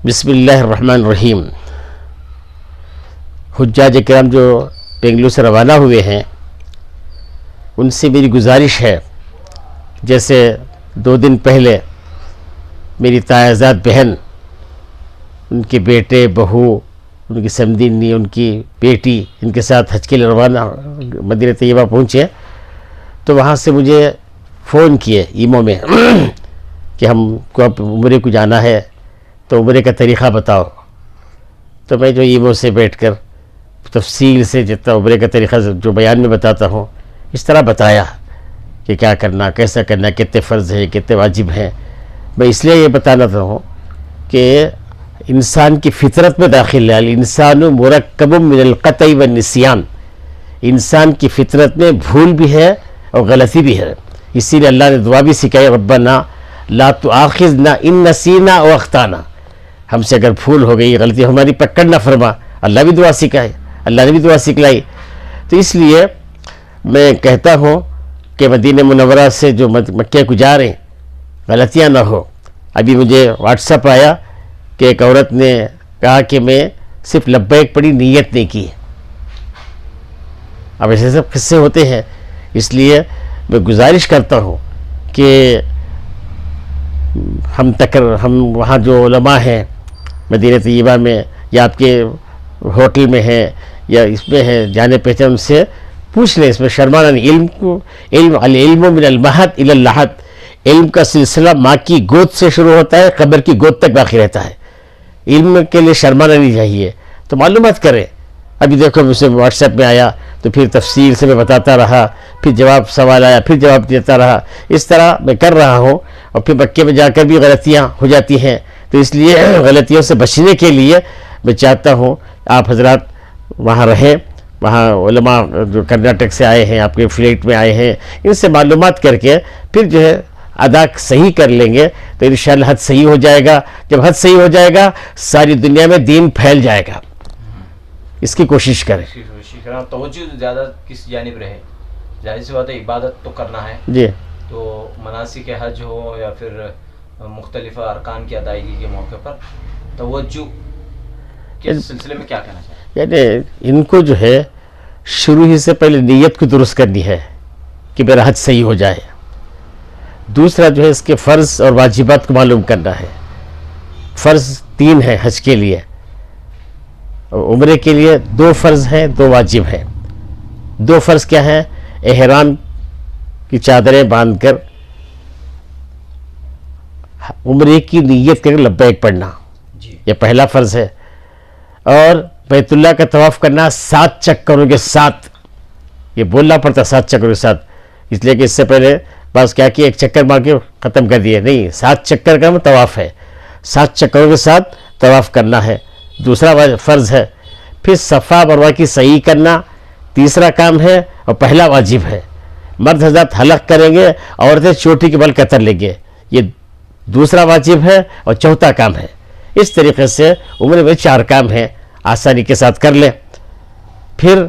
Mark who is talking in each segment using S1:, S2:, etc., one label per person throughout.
S1: بسم اللہ الرحمن الرحیم۔ حجاج کرام جو بنگلور سے روانہ ہوئے ہیں ان سے میری گزارش ہے، جیسے 2 دن پہلے میری تائزاد بہن، ان کے بیٹے، بہو، ان کی سمدینی، ان کی بیٹی، ان کے ساتھ حج کے لیے روانہ مدینہ طیبہ پہنچے تو وہاں سے مجھے فون کیے ایمو میں کہ ہم کو اب عمرے کو جانا ہے تو عمرے کا طریقہ بتاؤ۔ تو میں جو ایمو سے بیٹھ کر تفصیل سے جتنا عمرے کا طریقہ جو بیان میں بتاتا ہوں اس طرح بتایا کہ کیا کرنا، کیسا کرنا، کتنے فرض ہیں، کتنے واجب ہیں۔ میں اس لیے یہ بتانا تھا ہوں کہ انسان کی فطرت میں داخل ہے، الانسان مرکب من القطع والنسیان، انسان کی فطرت میں بھول بھی ہے اور غلطی بھی ہے۔ اسی لیے اللہ نے دعا بھی سکھائی، ربنا لا تؤاخذنا ان نسینا او اخطانا، ہم سے اگر بھول ہو گئی، غلطی ہماری پکڑ نہ فرما۔ اللہ بھی دعا سکھائے، اللہ نے بھی دعا سکھلائی۔ تو اس لیے میں کہتا ہوں کہ مدینہ منورہ سے جو مکہ کو جا رہے ہیں غلطیاں نہ ہو۔ ابھی مجھے واٹس اپ آیا کہ ایک عورت نے کہا کہ میں صرف لبیک پڑھی، نیت نہیں کی۔ اب ایسے سب قصے ہوتے ہیں، اس لیے میں گزارش کرتا ہوں کہ ہم وہاں جو علماء ہیں مدینہ طیبہ میں یا آپ کے ہوٹل میں ہیں یا اس میں ہیں جانے پہچان، ان سے پوچھ لیں، اس میں شرمانا نہیں۔ العلم من المہد الی اللحد، علم کا سلسلہ ماں کی گود سے شروع ہوتا ہے، قبر کی گود تک باقی رہتا ہے۔ علم کے لیے شرمانا نہیں چاہیے، تو معلومات کریں۔ ابھی دیکھو مجھ سے واٹس ایپ میں آیا تو پھر تفصیل سے میں بتاتا رہا، پھر جواب سوال آیا پھر جواب دیتا رہا، اس طرح میں کر رہا ہوں۔ اور پھر مکے میں جا کر بھی غلطیاں ہو جاتی ہیں، تو اس لیے غلطیوں سے بچنے کے لیے میں چاہتا ہوں آپ حضرات وہاں رہیں، وہاں علماء جو کرناٹک سے آئے ہیں، آپ کے فلیٹ میں آئے ہیں، ان سے معلومات کر کے پھر جو ہے ادا صحیح کر لیں گے تو انشاءاللہ حج صحیح ہو جائے گا۔ جب حج صحیح ہو جائے گا ساری دنیا میں دین پھیل جائے گا، اس کی کوشش کریں۔
S2: توجہ زیادہ کس جانب رہے، ظاہر سی بات ہے عبادت تو کرنا ہے
S1: جی،
S2: تو مناسک حج ہو یا پھر مختلف ارکان کی ادائیگی کے موقع پر توجہ کے سلسلے میں کیا کہنا چاہتے ہیں؟
S1: یعنی ان کو جو ہے شروع ہی سے پہلے نیت کو درست کرنی ہے کہ میرا حج صحیح ہو جائے۔ دوسرا جو ہے اس کے فرض اور واجبات کو معلوم کرنا ہے۔ فرض 3 ہیں حج کے لیے، عمرے کے لیے 2 فرض ہیں، 2 واجب ہیں۔ 2 فرض کیا ہیں؟ احرام کی چادریں باندھ کر عمرے کی نیت کر کے لبیک پڑھنا، یہ پہلا فرض ہے۔ اور بیت اللہ کا طواف کرنا 7 چکروں کے ساتھ، یہ بولنا پڑتا 7 چکروں کے ساتھ، اس لیے کہ اس سے پہلے بس کیا کہ 1 چکر مار کے ختم کر دیے، نہیں، 7 چکر کا طواف ہے، 7 چکروں کے ساتھ طواف کرنا ہے، دوسرا فرض ہے۔ پھر صفا مروہ کی صحیح کرنا تیسرا کام ہے اور پہلا واجب ہے۔ مرد حضرات حلق کریں گے، عورتیں چوٹی کے بل قطر لیں گے، یہ دوسرا واجب ہے اور چوتھا کام ہے۔ اس طریقے سے عمرے میں 4 کام ہیں، آسانی کے ساتھ کر لیں۔ پھر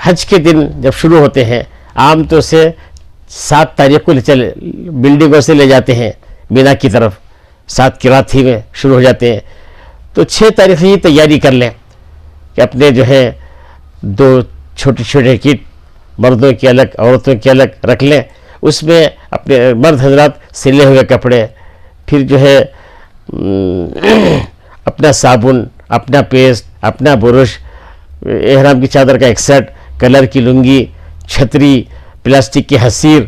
S1: حج کے دن جب شروع ہوتے ہیں عام طور سے 7 تاریخ کو بلڈنگوں سے لے جاتے ہیں مینا کی طرف، 7 کی رات ہی میں شروع ہو جاتے ہیں، تو 6 تاریخ ہی تیاری کر لیں کہ اپنے جو ہے 2 چھوٹے چھوٹے کٹ مردوں کی الگ عورتوں کی الگ رکھ لیں، اس میں اپنے مرد حضرات سلے ہوئے کپڑے، پھر جو ہے اپنا صابن، اپنا پیسٹ، اپنا برش، احرام کی چادر کا ایک سیٹ، کلر کی لنگی، چھتری، پلاسٹک کی حصیر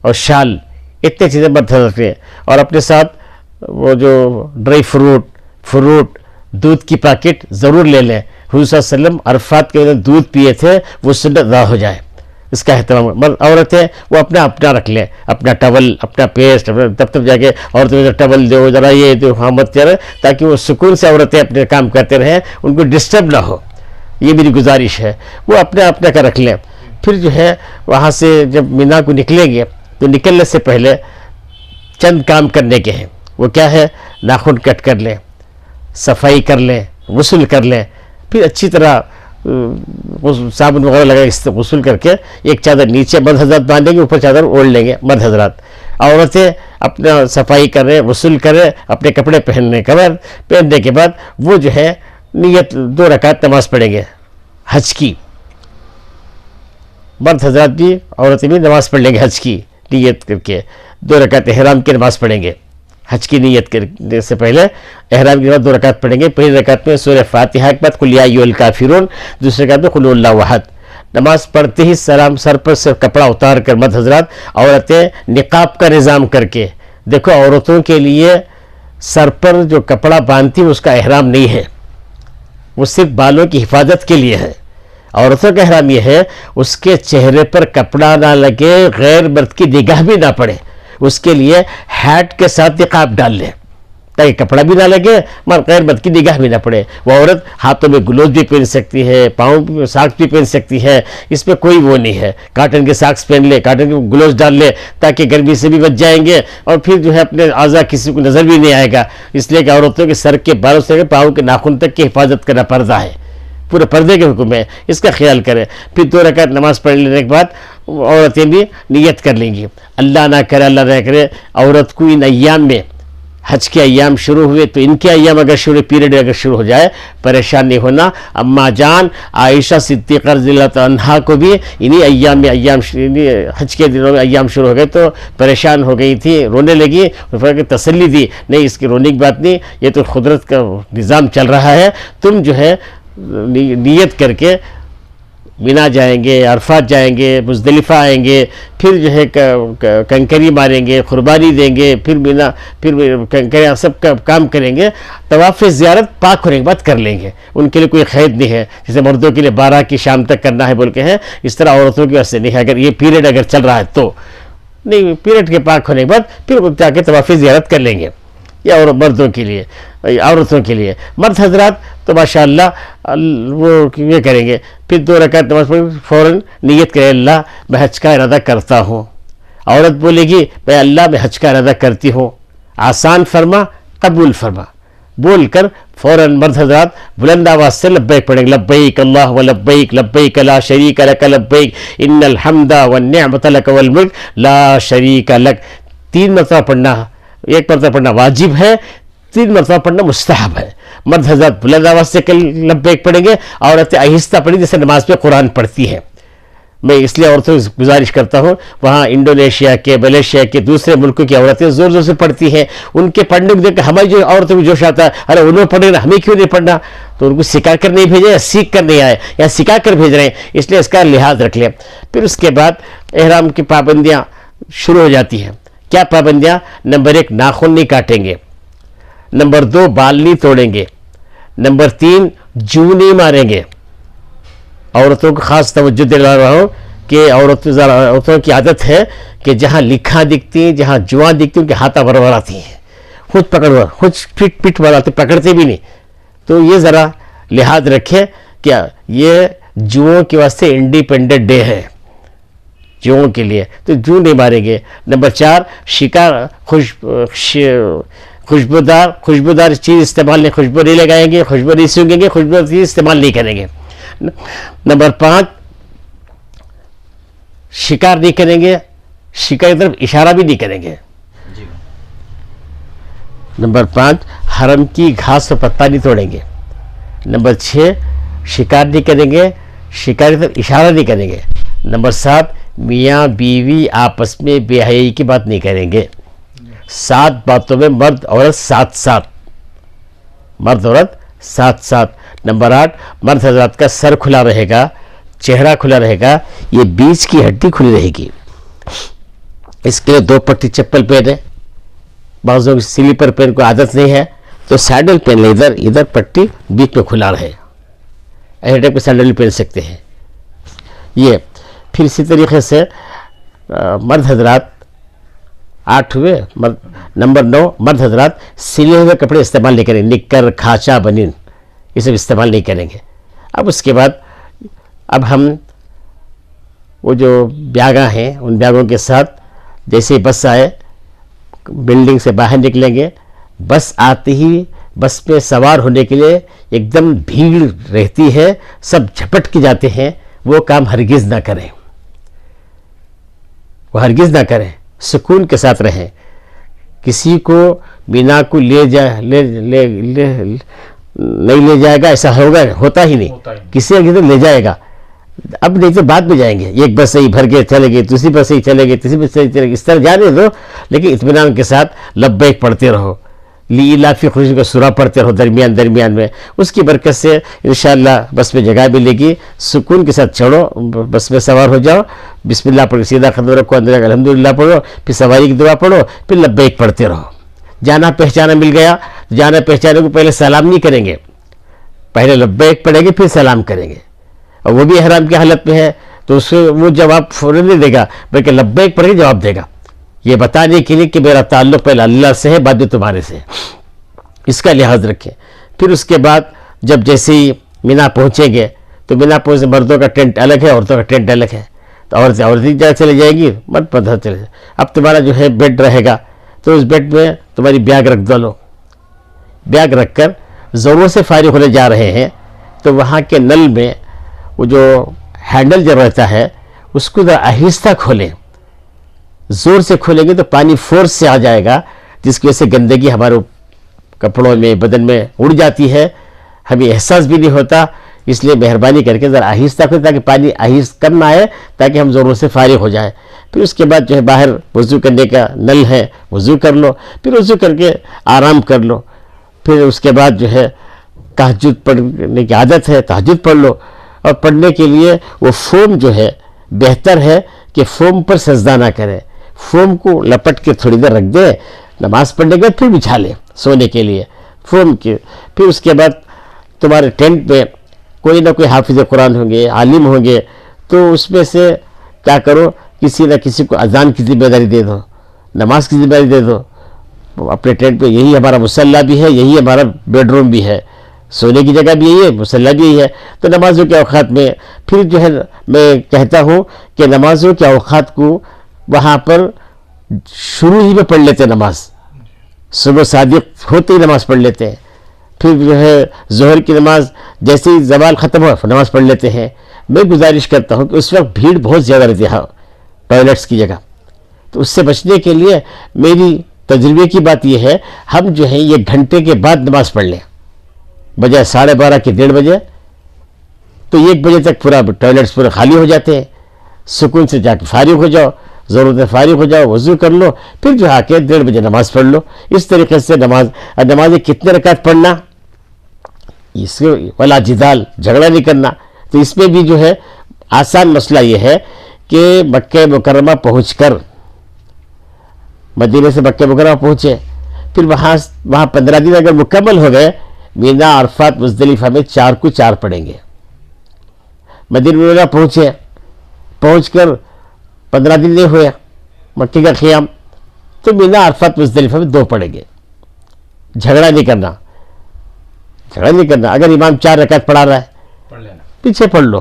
S1: اور شال، اتنے چیزیں مرد حضرت رکھیں۔ اور اپنے ساتھ وہ جو ڈرائی فروٹ، دودھ کی پیکٹ ضرور لے لیں۔ حضور صلی اللہ علیہ وسلم عرفات کے دودھ پیے تھے، وہ سنت ادا ہو جائے، اس کا اہتمام۔ عورتیں وہ اپنا رکھ لیں، اپنا ٹاول، اپنا پیسٹ، تب جا کے عورتیں ٹاول دو، ذرا یہ دو، ہاں مت کرے، تاکہ وہ سکون سے عورتیں اپنے کام کرتے رہیں، ان کو ڈسٹرب نہ ہو، یہ میری گزارش ہے۔ وہ اپنا کا رکھ لیں۔ پھر جو ہے وہاں سے جب مینا کو نکلیں گے تو نکلنے سے پہلے چند کام کرنے کے ہیں، وہ کیا ہے؟ ناخن کٹ کر لیں، صفائی کر لیں، غسل کر لیں، پھر اچھی طرح صابن وغیرہ لگا غسل کر کے ایک چادر نیچے مرد حضرات باندھیں گے، اوپر چادر اوڑھ لیں گے مرد حضرات۔ عورتیں اپنا صفائی کریں، غسل کریں، اپنے کپڑے پہننے کے بعد وہ جو ہے نیت 2 رکعت نماز پڑھیں گے حج کی. مرد حضرات بھی عورتیں بھی نماز پڑھ لیں گے حج کی نیت کر کے. 2 رکعت احرام کی نماز پڑھیں گے حج کی نیت کرنے سے پہلے. احرام کی نماز 2 رکعت پڑھیں گے. پہلی رکعت میں سورہ فاتحہ کے بعد قل یا ایھا الکافرون، دوسری رکعت میں قل هو اللہ احد. نماز پڑھتے ہی سلام سر پر سے کپڑا اتار کر مرد حضرات عورتیں نقاب کا نظام کر کے، دیکھو عورتوں کے لیے سر پر جو کپڑا باندھتی اس کا احرام نہیں ہے، وہ صرف بالوں کی حفاظت کے لیے ہے. عورتوں کا احرام یہ ہے اس کے چہرے پر کپڑا نہ لگے، غیر مرد کی نگاہ بھی نہ پڑے، اس کے لیے ہیٹ کے ساتھ نقاب ڈال لے تاکہ کپڑا بھی نہ لگے مگر غیر مرد کی نگاہ بھی نہ پڑے. وہ عورت ہاتھوں میں گلوز بھی پہن سکتی ہے، پاؤں میں ساکس بھی پہن سکتی ہے، اس میں کوئی وہ نہیں ہے. کاٹن کے ساکس پہن لے، کاٹن کے گلوز ڈال لے تاکہ گرمی سے بھی بچ جائیں گے اور پھر جو ہے اپنے اعضاء کسی کو نظر بھی نہیں آئے گا. اس لیے کہ عورتوں کے سر کے بالوں سے پاؤں کے ناخن تک کی حفاظت کرنا پردہ ہے، پورے پردے کے حکم ہے، اس کا خیال کریں. پھر 2 رکعت نماز پڑھ لینے کے بعد عورتیں بھی نیت کر لیں گی. اللہ نہ کرے عورت کو ان ایام میں، حج کے ایام شروع ہوئے تو ان کے ایام اگر پیریڈ اگر شروع ہو جائے پریشان نہیں ہونا. اما جان عائشہ صدیقہ رضی اللہ عنہا کو بھی انہی ایام میں حج کے دنوں میں ایام شروع ہو گئے تو پریشان ہو گئی تھی، رونے لگی. تسلی دی نہیں اس کی رونے کی بات نہیں، یہ تو قدرت کا نظام چل رہا ہے. تم جو ہے نیت کر کے مینا جائیں گے، عرفات جائیں گے، مزدلفہ آئیں گے، پھر جو ہے کنکری ماریں گے، قربانی دیں گے، پھر مینا، پھر کنکری سب کا کام کریں گے. طواف زیارت پاک ہونے کے بعد کر لیں گے. ان کے لیے کوئی قید نہیں ہے جیسے مردوں کے لیے 12 کی شام تک کرنا ہے بول کے ہیں، اس طرح عورتوں کی وجہ سے نہیں ہے. اگر یہ پیریڈ اگر چل رہا ہے تو نہیں، پیریڈ کے پاک ہونے کے بعد پھر جا کے طواف زیارت کر لیں گے. یا اور مردوں کے لیے، عورتوں کے لیے. مرد حضرات تو ماشاءاللہ وہ یہ کریں گے. پھر 2 رکعت نماز پڑھ فوراً نیت کرے اللہ میں حج کا ارادہ کرتا ہوں. عورت بولے گی میں اللہ میں حج کا ارادہ کرتی ہوں، آسان فرما، قبول فرما. بول کر فوراً مرد حضرات بلند آواز سے لبیک پڑھیں گے. لبیک اللہم لبیک، لبیک لا شریک لک لبیک، ان الحمد والنعمت لک والملک لا شریک لک. 3 مرتبہ پڑھنا، 1 مرتبہ پڑھنا واجب ہے، 3 مرتبہ پڑھنا مستحب ہے. مرد حضرات بلند آواز سے لبیک پڑھیں گے، عورتیں آہستہ پڑھیں جیسے نماز میں قرآن پڑھتی ہیں. میں اس لیے عورتوں سے گزارش کرتا ہوں، وہاں انڈونیشیا کے، ملیشیا کے، دوسرے ملکوں کی عورتیں زور زور سے پڑھتی ہیں. ان کے پڑھنے کو دیکھ کر ہماری جو عورتوں کو جوش آتا ہے، ارے انہوں پڑھے نا ہمیں کیوں نہیں پڑھنا. تو ان کو سکھا کر نہیں بھیجے یا سیکھ کر نہیں آئے یا سکھا کر بھیج رہے ہیں، اس لیے اس کا لحاظ رکھ لیں. پھر اس کے بعد احرام کی پابندیاں شروع ہو جاتی ہیں. کیا پابندیاں؟ نمبر 1 ناخن نہیں کاٹیں گے. نمبر 2 بال نہیں توڑیں گے. نمبر 3 جو نہیں ماریں گے. عورتوں کو خاص توجہ دلا رہا ہوں کہ عورتوں کی عادت ہے کہ جہاں لکھا دکھتی ہیں، جہاں جواں دکھتی ہیں، ان کے ہاتھیں ور آتی ہیں، خود خود پٹ ور پکڑتے بھی نہیں. تو یہ ذرا لحاظ رکھیں کہ یہ جوؤں کے واسطے انڈیپینڈنٹ ڈے ہے، جوؤں کے لیے، تو جو نہیں ماریں گے. نمبر 4 شکار خوشبودار چیز استعمال نہیں، خوشبو نہیں لگائیں گے، خوشبو نہیں سونگیں گے، خوشبودار چیز استعمال نہیں کریں گے. نمبر 5 شکار نہیں کریں گے، شکار کی طرف اشارہ بھی نہیں کریں گے. نمبر 5 حرم کی گھاس و پتا نہیں توڑیں گے. نمبر 6 شکار نہیں کریں گے، شکار کی طرف اشارہ نہیں کریں گے. نمبر 7 میاں بیوی آپس میں بے حیائی کی بات نہیں کریں گے. 7 باتوں میں مرد عورت ساتھ، مرد عورت ساتھ. نمبر 8 مرد حضرات کا سر کھلا رہے گا، چہرہ کھلا رہے گا، یہ بیچ کی ہڈی کھلی رہے گی. اس کے لیے 2 پٹی چپل پہنے. بعضوں کی سلیپر پہن کو عادت نہیں ہے تو سینڈل پہن لے، ادھر پٹی بیچ میں کھلا رہے، ایسے ٹائپ کے سینڈل بھی پہن سکتے ہیں. یہ پھر اسی طریقے سے مرد حضرات 8 ہوئے. نمبر 9 مرد حضرات سلے ہوئے کپڑے استعمال نہیں کریں، نکر، کھاچا، بنین یہ سب استعمال نہیں کریں گے. اب اس کے بعد اب ہم وہ جو بیاگاں ہیں ان بیاگوں کے ساتھ جیسے بس آئے بلڈنگ سے باہر نکلیں گے. بس آتے ہی بس پہ سوار ہونے کے لیے ایک دم بھیڑ رہتی ہے، سب جھپٹ کے جاتے ہیں. وہ کام ہرگز نہ کریں، وہ ہرگز نہ کریں. سکون کے ساتھ رہیں. کسی کو مینا کو نہیں لے جائے گا ایسا ہوتا ہی نہیں. کسی اگر لے جائے گا اب نہیں تو بعد میں جائیں گے. ایک بس صحیح بھر کے چلے گئے, دوسری بس صحیح چلے گئے, تیسری بس صحیح چلے گئے, اس طرح جانے دو, لیکن اطمینان کے ساتھ لبیک پڑھتے رہو. لإیلاف قریش کا سورہ پڑھتے رہو درمیان میں. اس کی برکت سے انشاءاللہ بس میں جگہ ملے گی. سکون کے ساتھ چڑھو, بس میں سوار ہو جاؤ, بسم اللہ پڑھ کے سیدھا قدم رکھو, اندر الحمدللہ پڑھو, پھر سواری کی دعا پڑھو, پھر لبیک پڑھتے رہو. جانا پہچانا مل گیا, جانا پہچانے کو پہلے سلام نہیں کریں گے, پہلے لبیک پڑھیں گے پھر سلام کریں گے. اور وہ بھی احرام کی حالت میں ہے تو اس کو وہ جواب فوراً نہیں دے گا, بلکہ لبیک پڑھ کے جواب دے گا, یہ بتانے کے لیے کہ میرا تعلق پہلے اللہ سے ہے بعد میں تمہارے سے. اس کا لحاظ رکھیں. پھر اس کے بعد جب جیسے ہی مینا پہنچیں گے تو مینا پہنچے مردوں کا ٹینٹ الگ ہے, عورتوں کا ٹینٹ الگ ہے. تو عورتیں جگہ چلے جائے گی, مرد پدھر چلے جائے. اب تمہارا جو ہے بیڈ رہے گا تو اس بیڈ میں تمہاری بیگ رکھ دو. لو بیگ رکھ کر ضرورت سے فارغ ہونے جا رہے ہیں تو وہاں کے نل میں وہ جو ہینڈل جو رہتا ہے اس کو ذرا آہستہ کھولیں. زور سے کھولیں گے تو پانی فورس سے آ جائے گا, جس کی وجہ سے گندگی ہمارے کپڑوں میں بدن میں اڑ جاتی ہے, ہمیں احساس بھی نہیں ہوتا. اس لیے مہربانی کر کے ذرا آہستہ کھولیں تاکہ پانی کم نہ آئے, تاکہ ہم ضرور سے فارغ ہو جائیں. پھر اس کے بعد جو ہے باہر وضو کرنے کا نل ہے, وضو کر لو, پھر وضو کر کے آرام کر لو. پھر اس کے بعد جو ہے تہجد پڑھنے کی عادت ہے, تہجد پڑھ لو. اور پڑھنے کے لیے وہ فوم جو ہے بہتر ہے کہ فوم پر سجدہ نہ کرے, فوم کو لپٹ کے تھوڑی دیر رکھ دے, نماز پڑھنے کے بعد پھر بچھا لے سونے کے لیے فوم کے. پھر اس کے بعد تمہارے ٹینٹ میں کوئی نہ کوئی حافظ قرآن ہوں گے, عالم ہوں گے, تو اس میں سے کیا کرو, کسی نہ کسی کو اذان کی ذمہ داری دے دو, نماز کی ذمہ داری دے دو. اپنے ٹینٹ پہ یہی ہمارا مصلی بھی ہے, یہی ہمارا بیڈ روم بھی ہے, سونے کی جگہ بھی یہی ہے, مصلی بھی یہی ہے. تو نمازوں کے اوقات میں پھر جو ہے میں کہتا ہوں کہ نمازوں کے اوقات کو وہاں پر شروع ہی میں پڑھ لیتے نماز, صبح صادق ہوتے ہی نماز پڑھ لیتے ہیں. پھر جو ہے ظہر کی نماز جیسے ہی زوال ختم ہو نماز پڑھ لیتے ہیں. میں گزارش کرتا ہوں کہ اس وقت بھیڑ بہت زیادہ رہتی ہے ٹوائلٹس کی جگہ, تو اس سے بچنے کے لیے میری تجربے کی بات یہ ہے, ہم جو ہے یہ گھنٹے کے بعد نماز پڑھ لیں, بجائے 12:30 کے 1:30 بجے. تو 1 بجے تک پورا ٹوائلٹس پورے خالی ہو جاتے ہیں. سکون سے جا کے فارغ ہو جاؤ, ضرورت ہے فارغ ہو جاؤ, وضو کر لو, پھر جو آ کے 1:30 بجے نماز پڑھ لو. اس طریقے سے نماز کتنے رکعت پڑھنا, اس کے ولا جدال, جھگڑا نہیں کرنا. تو اس میں بھی جو ہے آسان مسئلہ یہ ہے کہ مکہ مکرمہ پہنچ کر, مدینے سے مکہ مکرمہ پہنچے, پھر وہاں 15 دن اگر مکمل ہو گئے, مینا عرفات مزدلفہ میں 4 کو 4 پڑھیں گے. مدینہ منورہ پہنچ کر 15 دن نہیں ہوئے مکے کا قیام, تو مینا عرفات مزدلفہ میں 2 پڑھیں گے. جھگڑا نہیں کرنا. اگر امام 4 رکعت پڑھا رہا ہے پیچھے پڑھ لو,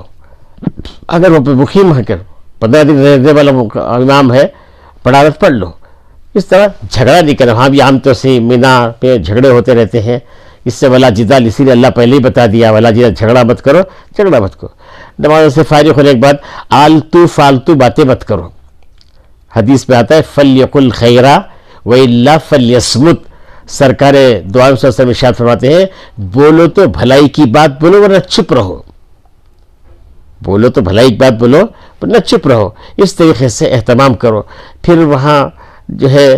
S1: اگر وہ مقیم ہے کر 15 دن رہنے والا امام ہے پڑھا رہا پڑھ لو. اس طرح جھگڑا نہیں کرنا. ہاں بھی عام طور سے مینا پہ جھگڑے ہوتے رہتے ہیں, اس سے ولا جدال, اسی لیے اللہ پہلے ہی بتا دیا ولا جدال, جھگڑا مت کرو. نماز سے فارغ ہونے کے بعد آلتو فالتو باتیں مت کرو. حدیث میں آتا ہے فلیقل خیرا وإلا فلیصمت. سرکار دو عالم صلی اللہ علیہ وسلم ارشاد فرماتے ہیں, بولو تو بھلائی کی بات بولو ورنہ چپ رہو. بولو تو بھلائی کی بات بولو ورنہ چپ رہو. اس طریقے سے اہتمام کرو. پھر وہاں جو ہے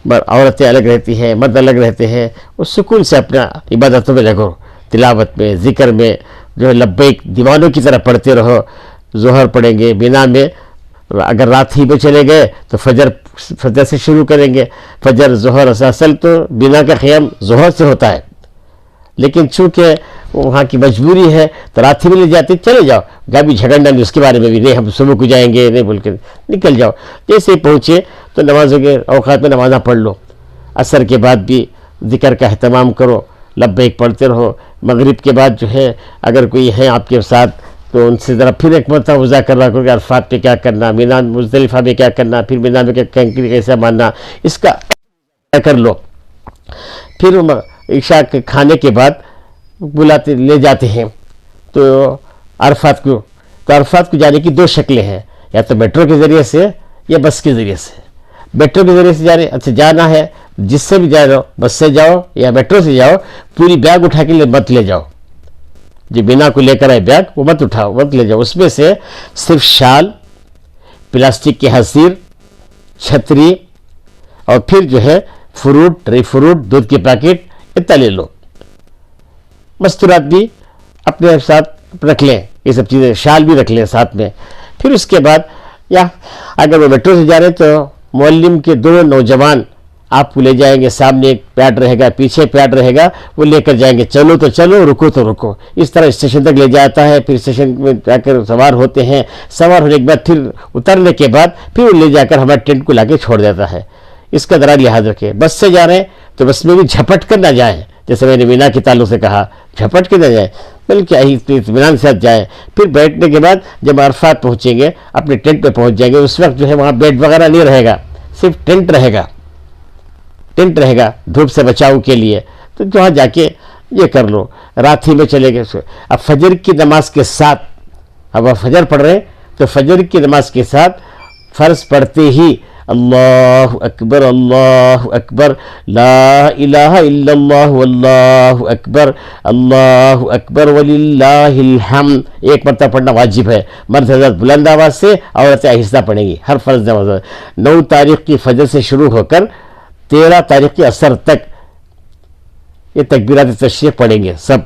S1: عورتیں الگ رہتی ہیں, مرد الگ رہتے ہیں, اس سکون سے اپنا عبادتوں میں لگو, تلاوت میں, ذکر میں, جو ہے لبیک دیوانوں کی طرح پڑھتے رہو. ظہر پڑھیں گے مینا میں, اگر رات ہی میں چلے گئے تو فجر سے شروع کریں گے. فجر ظہر اصل تو مینا کا قیام ظہر سے ہوتا ہے, لیکن چونکہ وہاں کی مجبوری ہے تو رات ہی میں لے جاتے, چلے جاؤ, بھی جھگڑنا نہیں اس کے بارے میں بھی نہیں, ہم صبح کو جائیں گے نہیں بول کے نکل جاؤ. جیسے ہی پہنچے تو نمازوں کے اوقات میں نمازاں پڑھ لو. عصر کے بعد بھی ذکر کا اہتمام کرو, لبیک پڑھتے رہو. مغرب کے بعد جو ہے اگر کوئی ہے آپ کے ساتھ تو ان سے ذرا پھر ایک مرتبہ مذاکرہ کرو کہ عرفات پہ کیا کرنا, مینا مزدلفہ میں کیا کرنا, پھر مینا میں کیسا ماننا, اس کا کر لو. پھر عشاء کے کھانے کے بعد لے جاتے ہیں تو عرفات کو. تو عرفات کو جانے کی 2 شکلیں ہیں, یا تو میٹرو کے ذریعے سے یا بس کے ذریعے سے. میٹرو کے ذریعے سے جانا ہے، جس سے بھی جا رہے ہو، بس سے جاؤ یا میٹرو سے جاؤ، پوری بیگ اٹھا کے مت لے جاؤ، جو بنا کو لے کر آئے بیگ وہ مت اٹھاؤ، مت لے جاؤ. اس میں سے صرف شال، پلاسٹک کی حصیر، چھتری، اور پھر جو ہے فروٹ، ڈرائی فروٹ، دودھ کے پیکٹ، اتنا لے لو. مستورات بھی اپنے ساتھ رکھ لیں، یہ سب چیزیں، شال بھی رکھ لیں ساتھ میں. پھر اس کے بعد یا اگر وہ میٹرو سے جا رہے ہیں تو معلم کے 2 نوجوان آپ کو لے جائیں گے، سامنے ایک پیڈ رہے گا، پیچھے پیڈ رہے گا، وہ لے کر جائیں گے، چلو تو چلو، رکو تو رکو. اس طرح اسٹیشن تک لے جاتا ہے. پھر اسٹیشن میں جا کر سوار ہوتے ہیں، سوار ہونے کے بعد پھر اترنے کے بعد پھر وہ لے جا کر ہمارے ٹینٹ کو لا کے چھوڑ دیتا ہے. اس کا ذرا لحاظ رکھیں. بس سے جا رہے ہیں تو بس میں بھی جھپٹ کر نہ جائیں، جیسے میں نے مینا کے تعلق سے کہا، جھپٹ کے نہ جائیں، بلکہ اطمینان سے جائیں. پھر بیٹھنے کے بعد جب عرفات پہنچیں گے، اپنے ٹینٹ پہ پہنچ جائیں گے، اس وقت جو ہے وہاں بیڈ وغیرہ نہیں رہے گا، صرف ٹینٹ رہے گا دھوپ سے بچاؤ کے لیے. تو وہاں جا کے یہ کر لو. رات ہی میں چلے گئے. اب فجر کی نماز کے ساتھ، اب آپ فجر پڑھ رہے ہیں تو فجر کی نماز کے ساتھ فرض پڑھتے ہی اللہ اکبر اللہ اکبر لا الہ الا اللہ واللہ اکبر وللہ الحمد ایک مرتبہ پڑھنا واجب ہے. مرد حضرت بلند آواز سے، عورتیں آہستہ پڑھیں گی ہر فرض نماز. 9 تاریخ کی فجر سے شروع ہو کر 13 تاریخ کی عصر تک یہ تکبیرات تشریق پڑھیں گے سب،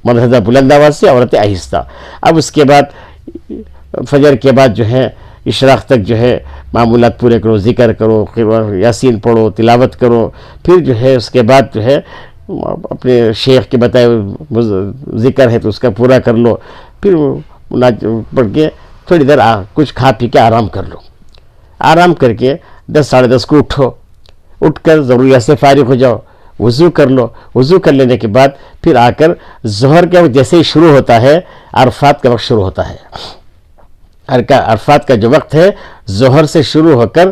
S1: مرد حضرت بلند آواز سے، عورتیں آہستہ. اب اس کے بعد فجر کے بعد جو ہے اشراق تک جو ہے معمولات پورے کرو، ذکر کرو، یاسین پڑھو، تلاوت کرو. پھر جو ہے اس کے بعد جو ہے اپنے شیخ کے بتائے ذکر ہے تو اس کا پورا کر لو. پھر پڑھ کے تھوڑی دیر کچھ کھا پی کے آرام کر لو. آرام کر کے 10 ساڑھے 10 کو اٹھو، اٹھ کر ضروریات سے فارغ ہو جاؤ، وضو کر لو. وضو کر لینے کے بعد پھر آ کر ظہر کا وقت جیسے ہی شروع ہوتا ہے، عرفات کا وقت شروع ہوتا ہے. عرفات کا جو وقت ہے ظہر سے شروع ہو کر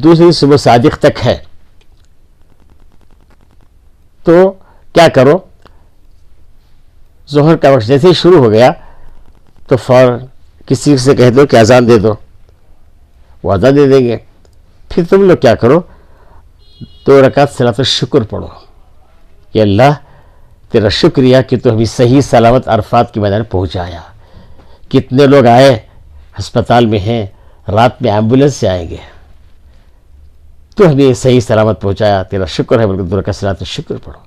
S1: دوسری صبح صادق تک ہے. تو کیا کرو، ظہر کا وقت جیسے ہی شروع ہو گیا تو فوراً کسی سے کہہ دو کہ اذان دے دو، وہ اذان دے دیں گے. پھر تم لوگ کیا کرو، 2 رکعت صلاۃ الشکر پڑھو کہ اللہ تیرا شکریہ کہ تو ہمیں صحیح سلامت عرفات کے میدان پہنچایا. کتنے لوگ آئے، ہسپتال میں ہیں، رات میں ایمبولینس سے آئیں گے، تو ہمیں صحیح سلامت پہنچایا، تیرا شکر ہے. بلکہ 2 رکعت صلاۃ الشکر پڑھو،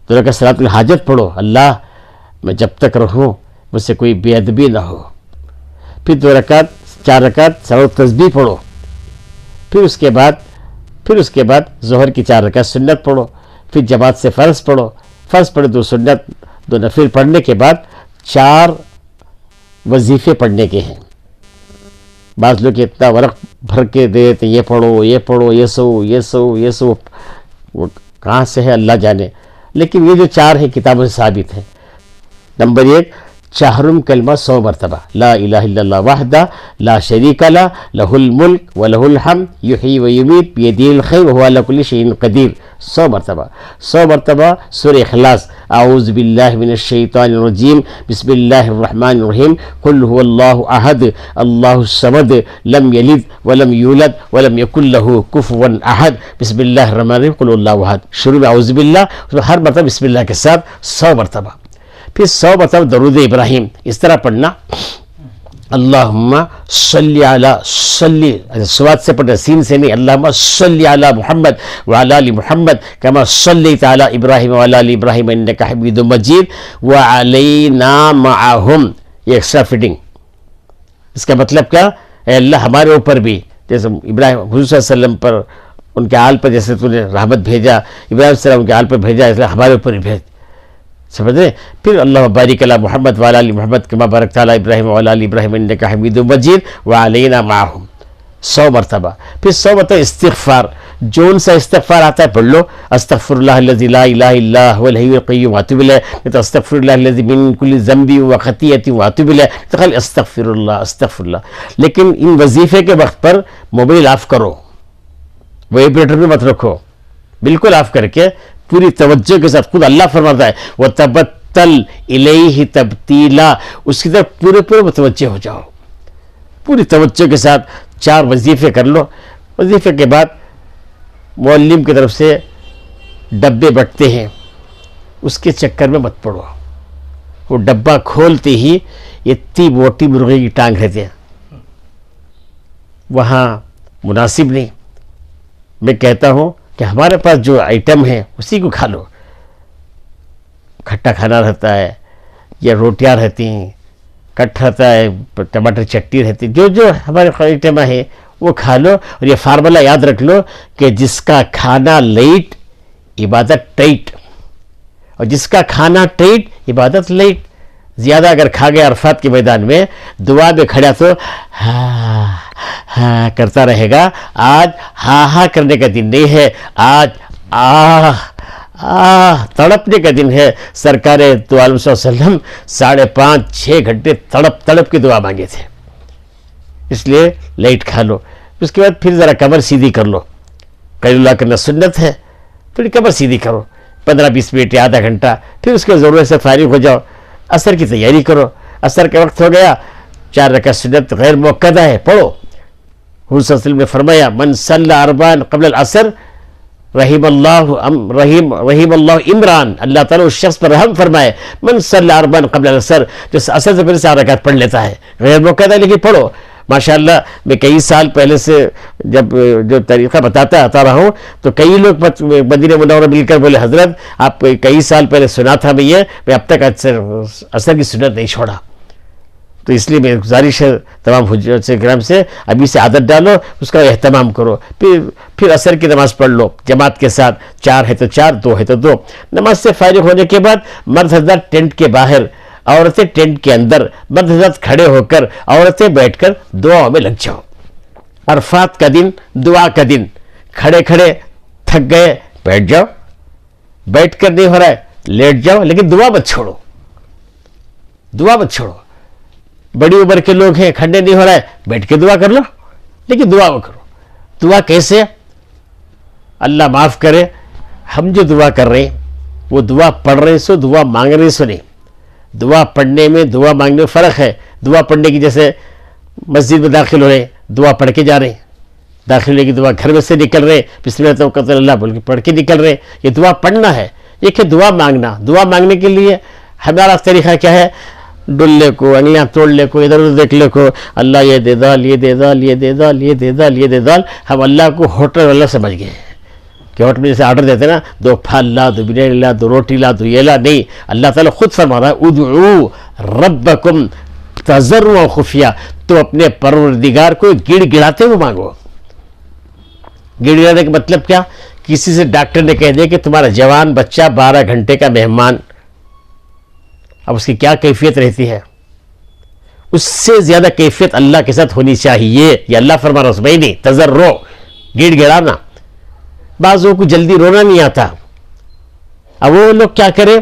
S1: 2 رکعت صلاۃ الحاجت پڑھو، اللہ میں جب تک رہوں مجھ سے کوئی بے ادبی نہ ہو. پھر 4 رکعت صلاۃ التسبیح پڑھو. پھر اس کے بعد ظہر کی 4 رکعت سنت پڑھو. پھر جماعت سے فرض پڑھو. فرض پڑھو 2 سنت، 2 نفل پڑھنے کے بعد 4 وظیفے پڑھنے کے ہیں. بعض لوگ اتنا ورق بھر کے دے دیتے، یہ پڑھو، یہ سو، وہ کہاں سے ہے اللہ جانے. لیکن یہ جو 4 ہیں کتابوں سے ثابت ہیں. نمبر 1، چہرم کلمہ 100 مرتبہ، لا الہ الا اللہ وحدہ لا شریک لہ لہ الملک ولہ الحمد یحیی و یمیت بیدہ الخیر وہو علی کل شیء قدیر. 100 مرتبہ سورہ اخلاص، اعوذ باللہ من الشیطان الرجیم، بسم اللہ الرحمن الرحیم، قل هو اللہ احد اللہ الصمد لم یلد ولم یولد ولم یکن لہ کفوا احد، بسم اللہ الرحمن الرحیم، قل اللہ احد. شروع میں اعوذ باللہ، ہر مرتبہ بسم اللہ کے ساتھ 100 مرتبہ. پھر 100 مرتبہ درود ابراہیم اس طرح پڑھنا، اللہم صلی علی، سواد سے پڑھنا، سین سے نہیں، اللہم صلی علی محمد وعلی آل محمد کما صلیت علی ابراہیم وعلی آل ابراہیم انک حمید مجید وعلینا معہم. یہ ایکسٹرا فٹنگ. اس کا مطلب کیا، اے اللہ ہمارے اوپر بھی، جیسے ابراہیم حضور صلی اللہ علیہ وسلم پر، ان کے آل پر جیسے تو نے رحمت بھیجا، ابراہیم علیہ السلام ان کے آل پر بھیجا، اس لیے ہمارے اوپر بھی بھیج. سمجھ رہے؟ پھر اللہ بارک علی محمد وعلی آل محمد کما بارکت علی ابراہیم وعلی آل ابراہیم انک حمید مجید وعلینا معہم. 100 مرتبہ. پھر 100 مرتبہ استغفار، جون سا استغفار آتا ہے پڑھ لو، استغفر اللہ الذی لا الہ الا هو الحی القیوم واتوب الیہ، تو استغفر اللہ الذی من کل ذنب وخطیئۃ واتوب الیہ، تو خالی استغفر اللہ. لیکن ان وظیفے کے وقت پر موبائل آف کرو، وائبریٹر بھی مت رکھو، بالکل آف کر کے پوری توجہ کے ساتھ. خود اللہ فرماتا ہے وَتَبَتَّلْ إِلَيْهِ تَبْتِيلًا، اس کی طرف پورے متوجہ ہو جاؤ، پوری توجہ کے ساتھ 4 وظیفے کر لو. وظیفے کے بعد معلم کی طرف سے ڈبے بٹتے ہیں, اس کے چکر میں مت پڑو. وہ ڈبہ کھولتے ہی اتنی موٹی مرغی کی ٹانگ رہتے ہیں, وہاں مناسب نہیں. میں کہتا ہوں کہ ہمارے پاس جو آئٹم ہیں اسی کو کھا لو. کھٹا کھانا رہتا ہے یا روٹیاں رہتی ہیں, کٹ رہتا ہے, ٹماٹر چٹنی رہتی ہے, جو جو ہمارے آئٹم ہیں وہ کھا لو. اور یہ فارمولہ یاد رکھ لو کہ جس کا کھانا لیٹ عبادت ٹائٹ, اور جس کا کھانا ٹائٹ عبادت لیٹ. زیادہ اگر کھا گیا عرفات کے میدان میں, دعا میں کھڑا تو ہاں ہاں کرتا رہے گا. آج ہاں ہاں کرنے کا دن نہیں ہے, آج تڑپنے کا دن ہے. سرکار دو عالم صلی اللہ علیہ وسلم 5.5-6 گھنٹے تڑپ تڑپ کی دعا مانگے تھے. اس لیے لیٹ کھا لو. اس کے بعد پھر ذرا کمر سیدھی کر لو. قیلولہ کرنا سنت ہے, تھوڑی کمر سیدھی کرو 15-20 منٹ یا آدھا گھنٹہ. پھر اس کے ضرورت سے فارغ ہو جاؤ, عصر کی تیاری کرو. عصر کا وقت ہو گیا, 4 رکعت سنت غیر موقدہ ہے, پڑھو. حضور صلی اللہ علیہ وسلم نے فرمایا من صلی 4 قبل العصر رحم اللہ عمران, اللہ تعالیٰ اس شخص پر رحم فرمائے. من صلی 4 قبل العصر, جو عصر سے پہلے 4 رکعت پڑھ لیتا ہے, غیر موقدہ لیکن پڑھو. ماشاءاللہ میں کئی سال پہلے سے جب جو طریقہ بتاتا آتا رہا ہوں تو کئی لوگ مدینہ منورہ مل کر بولے حضرت آپ کئی سال پہلے سنا تھا میں اب تک عصر کی سنت نہیں چھوڑا. تو اس لیے میری گزارش ہے تمام حجت کرام سے, ابھی سے عادت ڈالو, اس کا اہتمام کرو. پھر عصر کی نماز پڑھ لو جماعت کے ساتھ, 4 ہے تو 4, 2 ہے تو 2. نماز سے فارغ ہونے کے بعد مرد حضرات ٹینٹ کے باہر, عورتیں ٹینٹ کے اندر, مرد حضرات کھڑے ہو کر, عورتیں بیٹھ کر دعاؤں میں لگ جاؤ. عرفات کا دن دعا کا دن, کھڑے کھڑے تھک گئے بیٹھ جاؤ, بیٹھ کر نہیں ہو رہا ہے لیٹ جاؤ, لیکن دعا مت چھوڑو, دعا مت چھوڑو. بڑی عمر کے لوگ ہیں, کھڑے نہیں ہو رہا ہے, بیٹھ کے دعا کر لو, لیکن دعا وہ کرو. دعا کیسے؟ اللہ معاف کرے, ہم جو دعا کر رہے ہیں وہ دعا پڑھ رہے سو, دعا مانگ رہے سو نہیں. دعا پڑھنے میں دعا مانگنے میں فرق ہے. دعا پڑھنے کی جیسے مسجد میں داخل ہو رہے ہیں, دعا پڑھ کے جا رہے ہیں, داخل ہونے کی دعا گھر میں سے نکل رہے ہیں, بسم اللہ توکلت علی اللہ بول کے پڑھ کے نکل رہے ہیں, یہ دعا پڑھنا ہے. ایک ہے دعا مانگنا. دعا مانگنے کے لیے ہمارا طریقہ کیا ہے؟ ڈلنے کو, انگلیاں توڑنے کو, ادھر ادھر دیکھنے کو, اللہ یہ دے دال, یہ دے دال, یہ دے دال, یہ دے دال, یہ دے دال. ہم اللہ کو ہوٹل والا سمجھ گئے کہ ہوٹل میں جیسے آرڈر دیتے نا, 2 پھل لا, 2 بریانی لا, 2 روٹی لا, 2 یہ لا. نہیں, اللہ تعالیٰ خود فرما رہا ہے ادعو ربکم تضرعا وخفیہ, تو اپنے پروردگار کو گڑ گڑاتے ہوئے مانگو. گڑ گڑانے کا مطلب کیا؟ کسی سے ڈاکٹر نے کہہ دیا کہ تمہارا جوان بچہ 12 گھنٹے کا مہمان, اب اس کی کیا کیفیت رہتی ہے؟ اس سے زیادہ کیفیت اللہ کے ساتھ ہونی چاہیے. یہ اللہ فرما رہا ہے, نہیں تضرع, گڑ گڑانا. بعضوں کو جلدی رونا نہیں آتا, اب وہ لوگ کیا کریں؟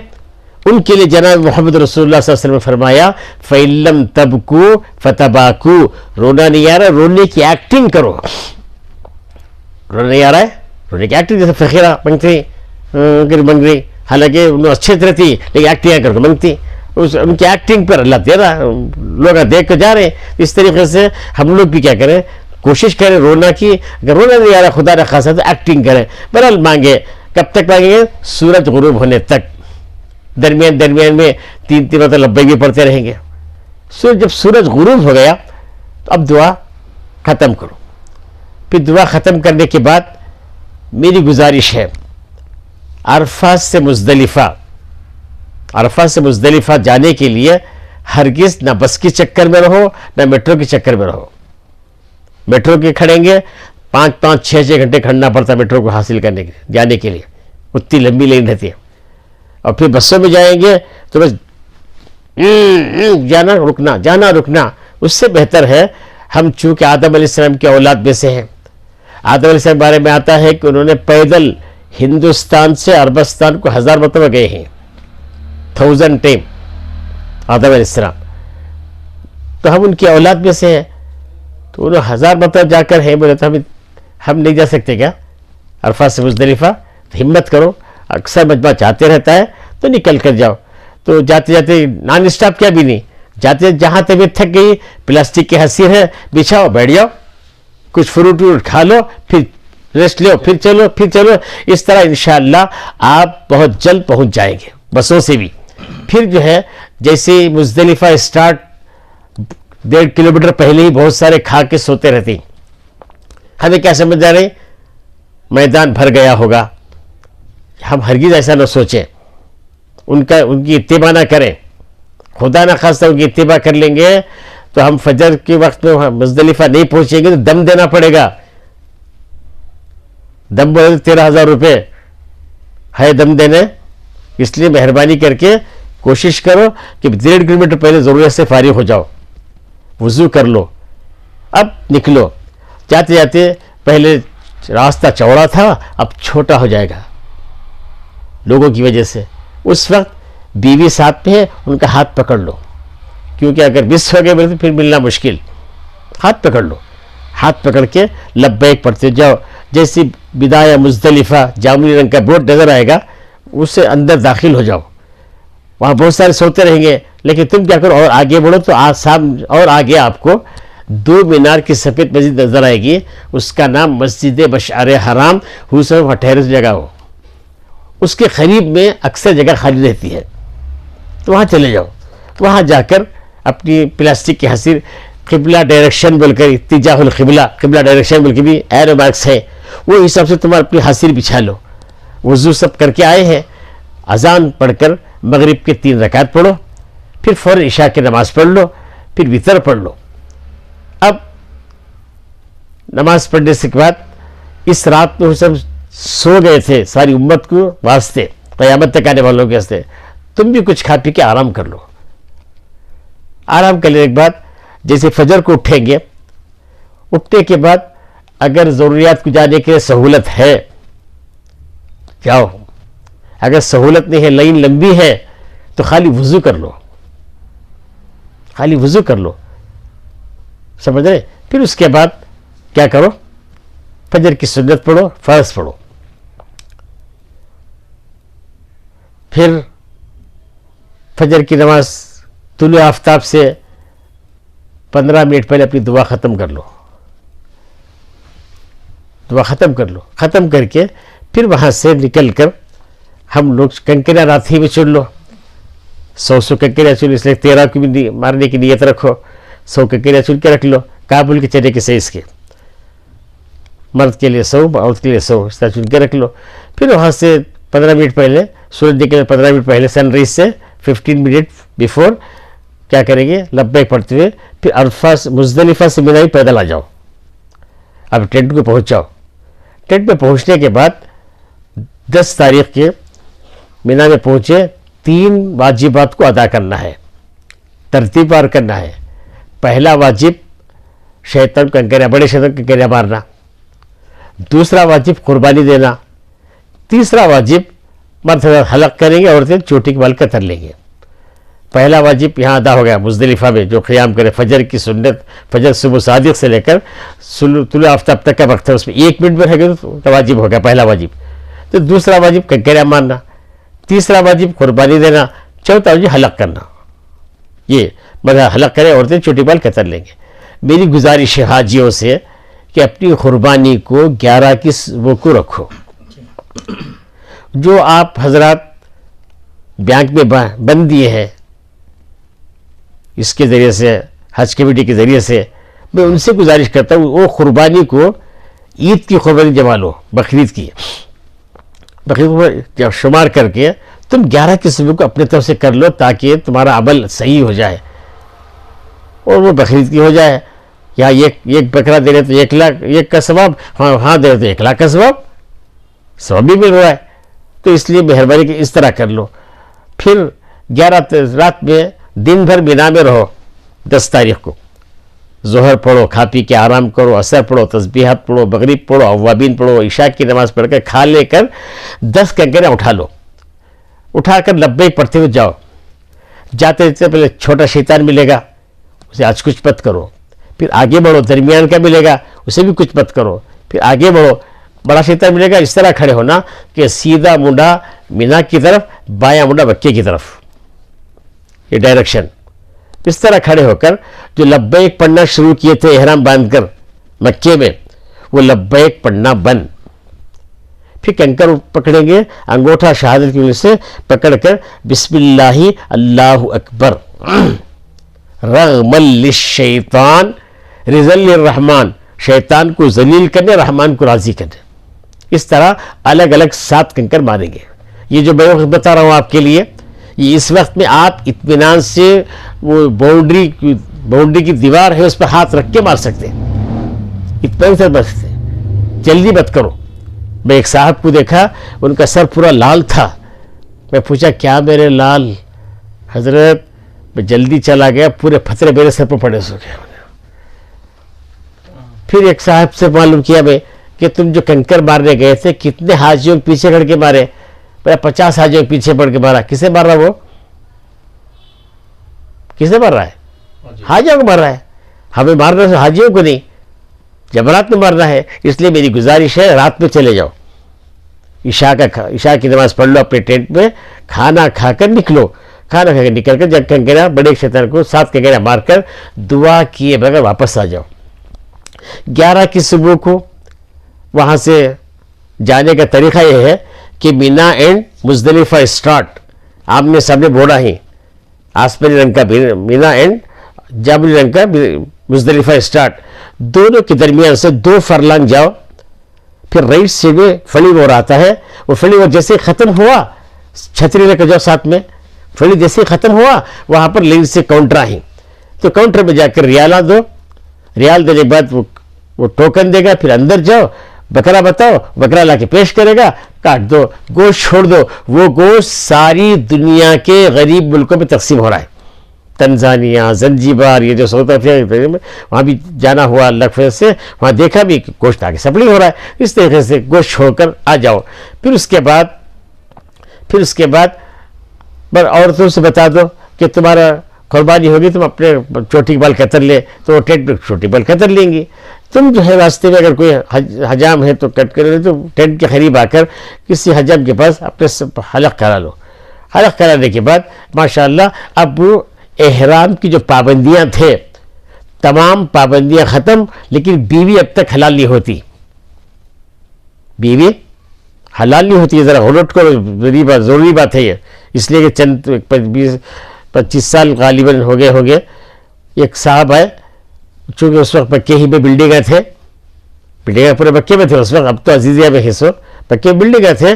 S1: ان کے لیے جناب محمد رسول اللہ صلی اللہ علیہ وسلم نے فرمایا فَإِن لَمْ تَبْكُوا فَتَبَاكُوا, رونا نہیں آ رہا, رونے کی ایکٹنگ کرو. رونا نہیں آ رہا ہے, رونے کی ایکٹنگ, جیسے فقیرہ منگتے منگ رہی, حالانکہ انہوں اچھے طرح تھی لیکن ایکٹنگ کر کے منگتی. ان کی ایکٹنگ پر اللہ دے رہا, لوگ دیکھ کر جا رہے ہیں. اس طریقے سے ہم لوگ بھی کیا کریں, کوشش کریں رونا کی. اگر رونا نہیں آ رہا خدا نہ خاصا تو ایکٹنگ کریں. بہرحال مانگے, کب تک مانگیں گے؟ سورج غروب ہونے تک. درمیان میں 3 مرتبہ لبیک بھی پڑھتے رہیں گے. جب سورج غروب ہو گیا تو اب دعا ختم کرو. پھر دعا ختم کرنے کے بعد میری گزارش ہے, عرفات سے مزدلفہ جانے کے لیے ہرگز نہ بس کے چکر میں رہو نہ میٹرو کے چکر میں رہو. میٹرو کے کھڑیں گے 5-6 گھنٹے کھڑنا پڑتا ہے میٹرو کو حاصل کرنے کے جانے کے لیے, اتنی لمبی لائن رہتی ہے. اور پھر بسوں میں جائیں گے تو بس جانا رکنا. اس سے بہتر ہے ہم چونکہ آدم علیہ السلام کی اولاد میں سے ہیں. آدم علیہ السلام کے بارے میں آتا ہے کہ انہوں نے پیدل ہندوستان سے عربستان کو 1000 مرتبہ گئے ہیں, 1000 ٹائم آدم علیہ السلام. تو ہم ان کی اولاد میں سے ہیں, تو انہوں 1000 مرتبہ جا کر ہیں. بولے تو ہم نہیں جا سکتے کیا عرفات سے مزدلفہ؟ تو ہمت کرو, اکثر مجمع چاہتے رہتا ہے تو نکل کر جاؤ. تو جاتے جاتے نان اسٹاپ کیا بھی نہیں, جاتے جہاں طبیعت تھک گئی, پلاسٹک کی حسیر ہے, بچھاؤ بیٹھ جاؤ, کچھ فروٹ کھا لو, پھر ریسٹ لو, پھر چلو. اس طرح انشاءاللہ آپ بہت جلد پہنچ جائیں گے بسوں سے بھی. پھر جو ہے جیسے مزدلفہ اسٹارٹ 1.5 کلومیٹر پہلے ہی بہت سارے کھا کے سوتے رہتے ہیں. ہمیں کیا سمجھ جا رہے, میدان بھر گیا ہوگا. ہم ہرگز ایسا نہ سوچیں, ان کی اتباع نہ کریں. خدا نہ خواستہ ان کی اتباع کر لیں گے تو ہم فجر کے وقت میں مزدلفہ نہیں پہنچیں گے تو دم دینا پڑے گا. دم بولے 13,000 روپے ہے دم دینے. اس لیے مہربانی کر کے کوشش کرو کہ 1.5 کلومیٹر پہلے ضرورت سے فارغ ہو جاؤ, وضو کر لو, اب نکلو. جاتے جاتے پہلے راستہ چوڑا تھا, اب چھوٹا ہو جائے گا لوگوں کی وجہ سے. اس وقت بیوی ساتھ میں ہے, ان کا ہاتھ پکڑ لو, کیونکہ اگر مس ہو گئے تو پھر ملنا مشکل. ہاتھ پکڑ لو, ہاتھ پکڑ کے لبیک پڑھتے جاؤ. جیسی بدایہ مزدلفہ جامنی رنگ کا بورڈ نظر آئے گا, اس سے اندر داخل ہو جاؤ. وہاں بہت سارے سوتے رہیں گے, لیکن تم کیا کرو اور آگے بڑھو تو اور آگے آپ کو 2 مینار کی سفید مسجد نظر آئے گی. اس کا نام مسجد مشعر حرام وہاں ٹھہرے جگہ ہو, اس کے قریب میں اکثر جگہ خالی رہتی ہے, تو وہاں چلے جاؤ. وہاں جا کر اپنی پلاسٹک کی حصیر قبلہ ڈائریکشن بول کر, اتجاہ القبلہ, قبلہ ڈائریکشن بول کے بھی ایرو مارکس ہے, وہ حساب سے تمہارا اپنی حصیر بچھا لو. وضو سب کر کے آئے ہیں, اذان پڑھ کر مغرب کے 3 رکعت پڑھو, پھر فوراً عشاء کی نماز پڑھ لو, پھر وتر پڑھ لو. اب نماز پڑھنے سے کے بعد اس رات میں وہ سب سو گئے تھے ساری امت کو واسطے, قیامت تک آنے والوں کے واسطے, تم بھی کچھ کھا پی کے آرام کر لو. آرام کر لینے کے بعد جیسے فجر کو اٹھیں گے, اٹھنے کے بعد اگر ضروریات کو جانے کے لیے سہولت ہے جاؤ, اگر سہولت نہیں ہے, لائن لمبی ہے, تو خالی وضو کر لو, خالی وضو کر لو. سمجھ رہے؟ پھر اس کے بعد کیا کرو, فجر کی سنت پڑھو, فرض پڑھو. پھر فجر کی نماز طلوع آفتاب سے 15 منٹ پہلے اپنی دعا ختم کر لو, دعا ختم کر لو. ختم کر کے پھر وہاں سے نکل کر ہم لوگ کنکریاں راتھی میں چن لو. 100 کنکریاں چن, اس لیے 13 کو بھی مارنے کی نیت رکھو. 100 کنکریاں چن کے رکھ لو, کابل کے چنے کے سائز کے, مرد کے لیے 100, عورت کے لیے 100, اس طرح چن کے رکھ لو. پھر وہاں سے 15 منٹ پہلے, سورج نکلنے 15 منٹ پہلے, سن رائز سے 15 منٹ بیفور کیا کریں گے, لبیک پڑھتے ہوئے پھر عرفہ مزدلفہ سے منی پیدل آ جاؤ. اب ٹینٹ کو پہنچ جاؤ. ٹینٹ پہ پہنچنے کے بعد 10 تاریخ کے منی میں پہنچے, 3 واجبات کو ادا کرنا ہے, ترتیب وار کرنا ہے. پہلا واجب شیطان کنکریاں, بڑے شیطان کنکریاں مارنا. دوسرا واجب قربانی دینا. تیسرا واجب مرد حلق کریں گے, عورتیں چوٹی کے بال کتر لیں گے. پہلا واجب یہاں ادا ہو گیا مزدلفہ میں, جو قیام کرے فجر کی سنت, فجر صبح صادق سے لے کر طلوع آفتاب تک کا وقت ہے, اس میں 1 منٹ میں رہ گئے تو واجب ہو گیا پہلا واجب. تو دوسرا واجب کنکریاں مارنا, تیسرا واجب قربانی دینا, چوتھا واجب حلق کرنا. یہ مگر حلق کرے, عورتیں چوٹی بال کتر لیں گے. میری گزارش ہے حاجیوں سے کہ اپنی قربانی کو 11 کی وہ کو رکھو. جو آپ حضرات بینک میں بند دیے ہیں اس کے ذریعے سے, حج کمیٹی کے ذریعے سے, میں ان سے گزارش کرتا ہوں وہ قربانی کو عید کی قربانی جما لو, بقرعید کی, بقرعید کو شمار کر کے تم 11 کی صبح کو اپنے طرف سے کر لو, تاکہ تمہارا عمل صحیح ہو جائے اور وہ بقرعید کی ہو جائے. یا ایک بکرا دے رہے تو 1 لاکھ, 1 کا ثواب, ہاں دے رہے تو 1 لاکھ کا ثواب بھی مل رہا ہے. تو اس لیے مہربانی کہ اس طرح کر لو. پھر 11 رات میں دن بھر مینا میں رہو. 10 تاریخ کو ظہر پڑھو, کھا پی کے آرام کرو, عصر پڑھو, تسبیحات پڑھو, مغرب پڑھو, اوابین پڑھو, عشاء کی نماز پڑھ کر کھا لے کر 10 کنکریاں اٹھا لو. اٹھا کر لبیک پڑھتے ہوئے جاؤ. جاتے جاتے پہلے چھوٹا شیطان ملے گا, اسے آج کچھ مت کرو. پھر آگے بڑھو, درمیان کا ملے گا, اسے بھی کچھ مت کرو. پھر آگے بڑھو, بڑا شیطان ملے گا. اس طرح کھڑے ہونا کہ سیدھا منڈا مینا کی طرف, بایاں منڈا مکے کی طرف, یہ ڈائریکشن. اس طرح کھڑے ہو کر جو لبیک پڑھنا شروع کیے تھے احرام باندھ کر مکے میں, وہ لبیک پڑھنا بند. پھر کنکر پکڑیں گے, انگوٹھا شہادت کی وجہ سے پکڑ کر بسم اللہ اللہ اکبر رغم للشیطان رضا للرحمن, شیطان کو ذلیل کرنے, رحمان کو راضی کرنے. اس طرح الگ الگ 7 کنکر ماریں گے. یہ جو میں وقت بتا رہا ہوں آپ کے لیے, یہ اس وقت میں آپ اطمینان سے وہ باؤنڈری کی دیوار ہے اس پر ہاتھ رکھ کے مار سکتے ہیں, اطمینان سے مار سکتے ہیں. جلدی مت کرو. میں ایک صاحب کو دیکھا, ان کا سر پورا لال تھا. میں پوچھا کیا میرے لال؟ حضرت میں جلدی چلا گیا, پورے پتھرے میرے سر پر پڑے سو گئے. پھر ایک صاحب سے معلوم کیا میں کہ تم جو کنکر مارنے گئے تھے کتنے حاجیوں کے پیچھے کھڑ کے مارے؟ 50 حاجیوں کے پیچھے پڑ کے مارا. کسے مار رہا وہ؟ کسے مار رہا ہے؟ حاجیوں کو مار رہا ہے. ہمیں مارنا ہے حاجیوں کو نہیں, جمرات میں مارنا ہے. اس لیے میری گزارش ہے رات میں چلے جاؤ, عشاء کی نماز پڑھ لو اپنے ٹینٹ میں, کھانا کھا کر نکلو. کھانا کھا کر نکل کر جب کنکرا بڑے شیطان کو 7 کنکرا مار کر دعا کیے بغیر واپس آ جاؤ. 11 کی صبح کو وہاں سے جانے کا طریقہ یہ ہے کہ مینا اینڈ مزدلفہ اسٹارٹ, آمنے سامنے بوڑا ہی, آسمانی رنگ کا مینا اینڈ جامنی رنگ کا مزدلفہ اسٹارٹ, دونوں کے درمیان سے 2 فرلانگ جاؤ. پھر رائٹ سے بھی فلی وور آتا ہے, وہ فلی وور جیسے ختم ہوا چھتری لے کر جاؤ ساتھ میں. فلی جیسے ختم ہوا وہاں پر لین سے کاؤنٹر آئیں, تو کاؤنٹر میں جا کر ریالہ دو. ریال دینے کے بعد وہ ٹوکن دے گا. پھر اندر جاؤ, بکرا بتاؤ, بکرا لا کے پیش کرے گا, کاٹ دو, گوشت چھوڑ دو. وہ گوشت ساری دنیا کے غریب ملکوں میں تقسیم ہو رہا ہے. تنزانیہ, زنجیبار, یہ جو ساؤتھ افریقہ وہاں بھی جانا ہوا اللہ کے فضل سے, وہاں دیکھا بھی کہ گوشت آگے سپلائی ہو رہا ہے. اس طریقے سے گوشت چھوڑ کر آ جاؤ. پھر اس کے بعد عورتوں سے بتا دو کہ تمہارا قربانی ہوگی, تم اپنے چوٹی کے بال قطر لے, تو وہ ٹینٹ پہ چھوٹی بال قطر لیں گی. تم جو ہے راستے میں اگر کوئی حجام ہے تو کٹ کرے, تو ٹینٹ کے قریب آ کر کسی حجام کے پاس اپنے حلق کرا لو. حلق کرانے کے بعد ماشاءاللہ اب وہ احرام کی جو پابندیاں تھے تمام پابندیاں ختم, لیکن بیوی اب تک حلال نہیں ہوتی. بیوی حلال نہیں ہوتی, ذرا غلط کو ضروری بات ہے یہ. اس لیے کہ چند 25 سال غالباً ہو گئے. ایک صاحب آئے, چونکہ اس وقت مکے ہی میں بلڈنگیں تھے, بلڈنگیں پورے مکے میں تھے اس وقت, اب تو عزیزیہ میں حصو, مکے میں بلڈنگیں تھے.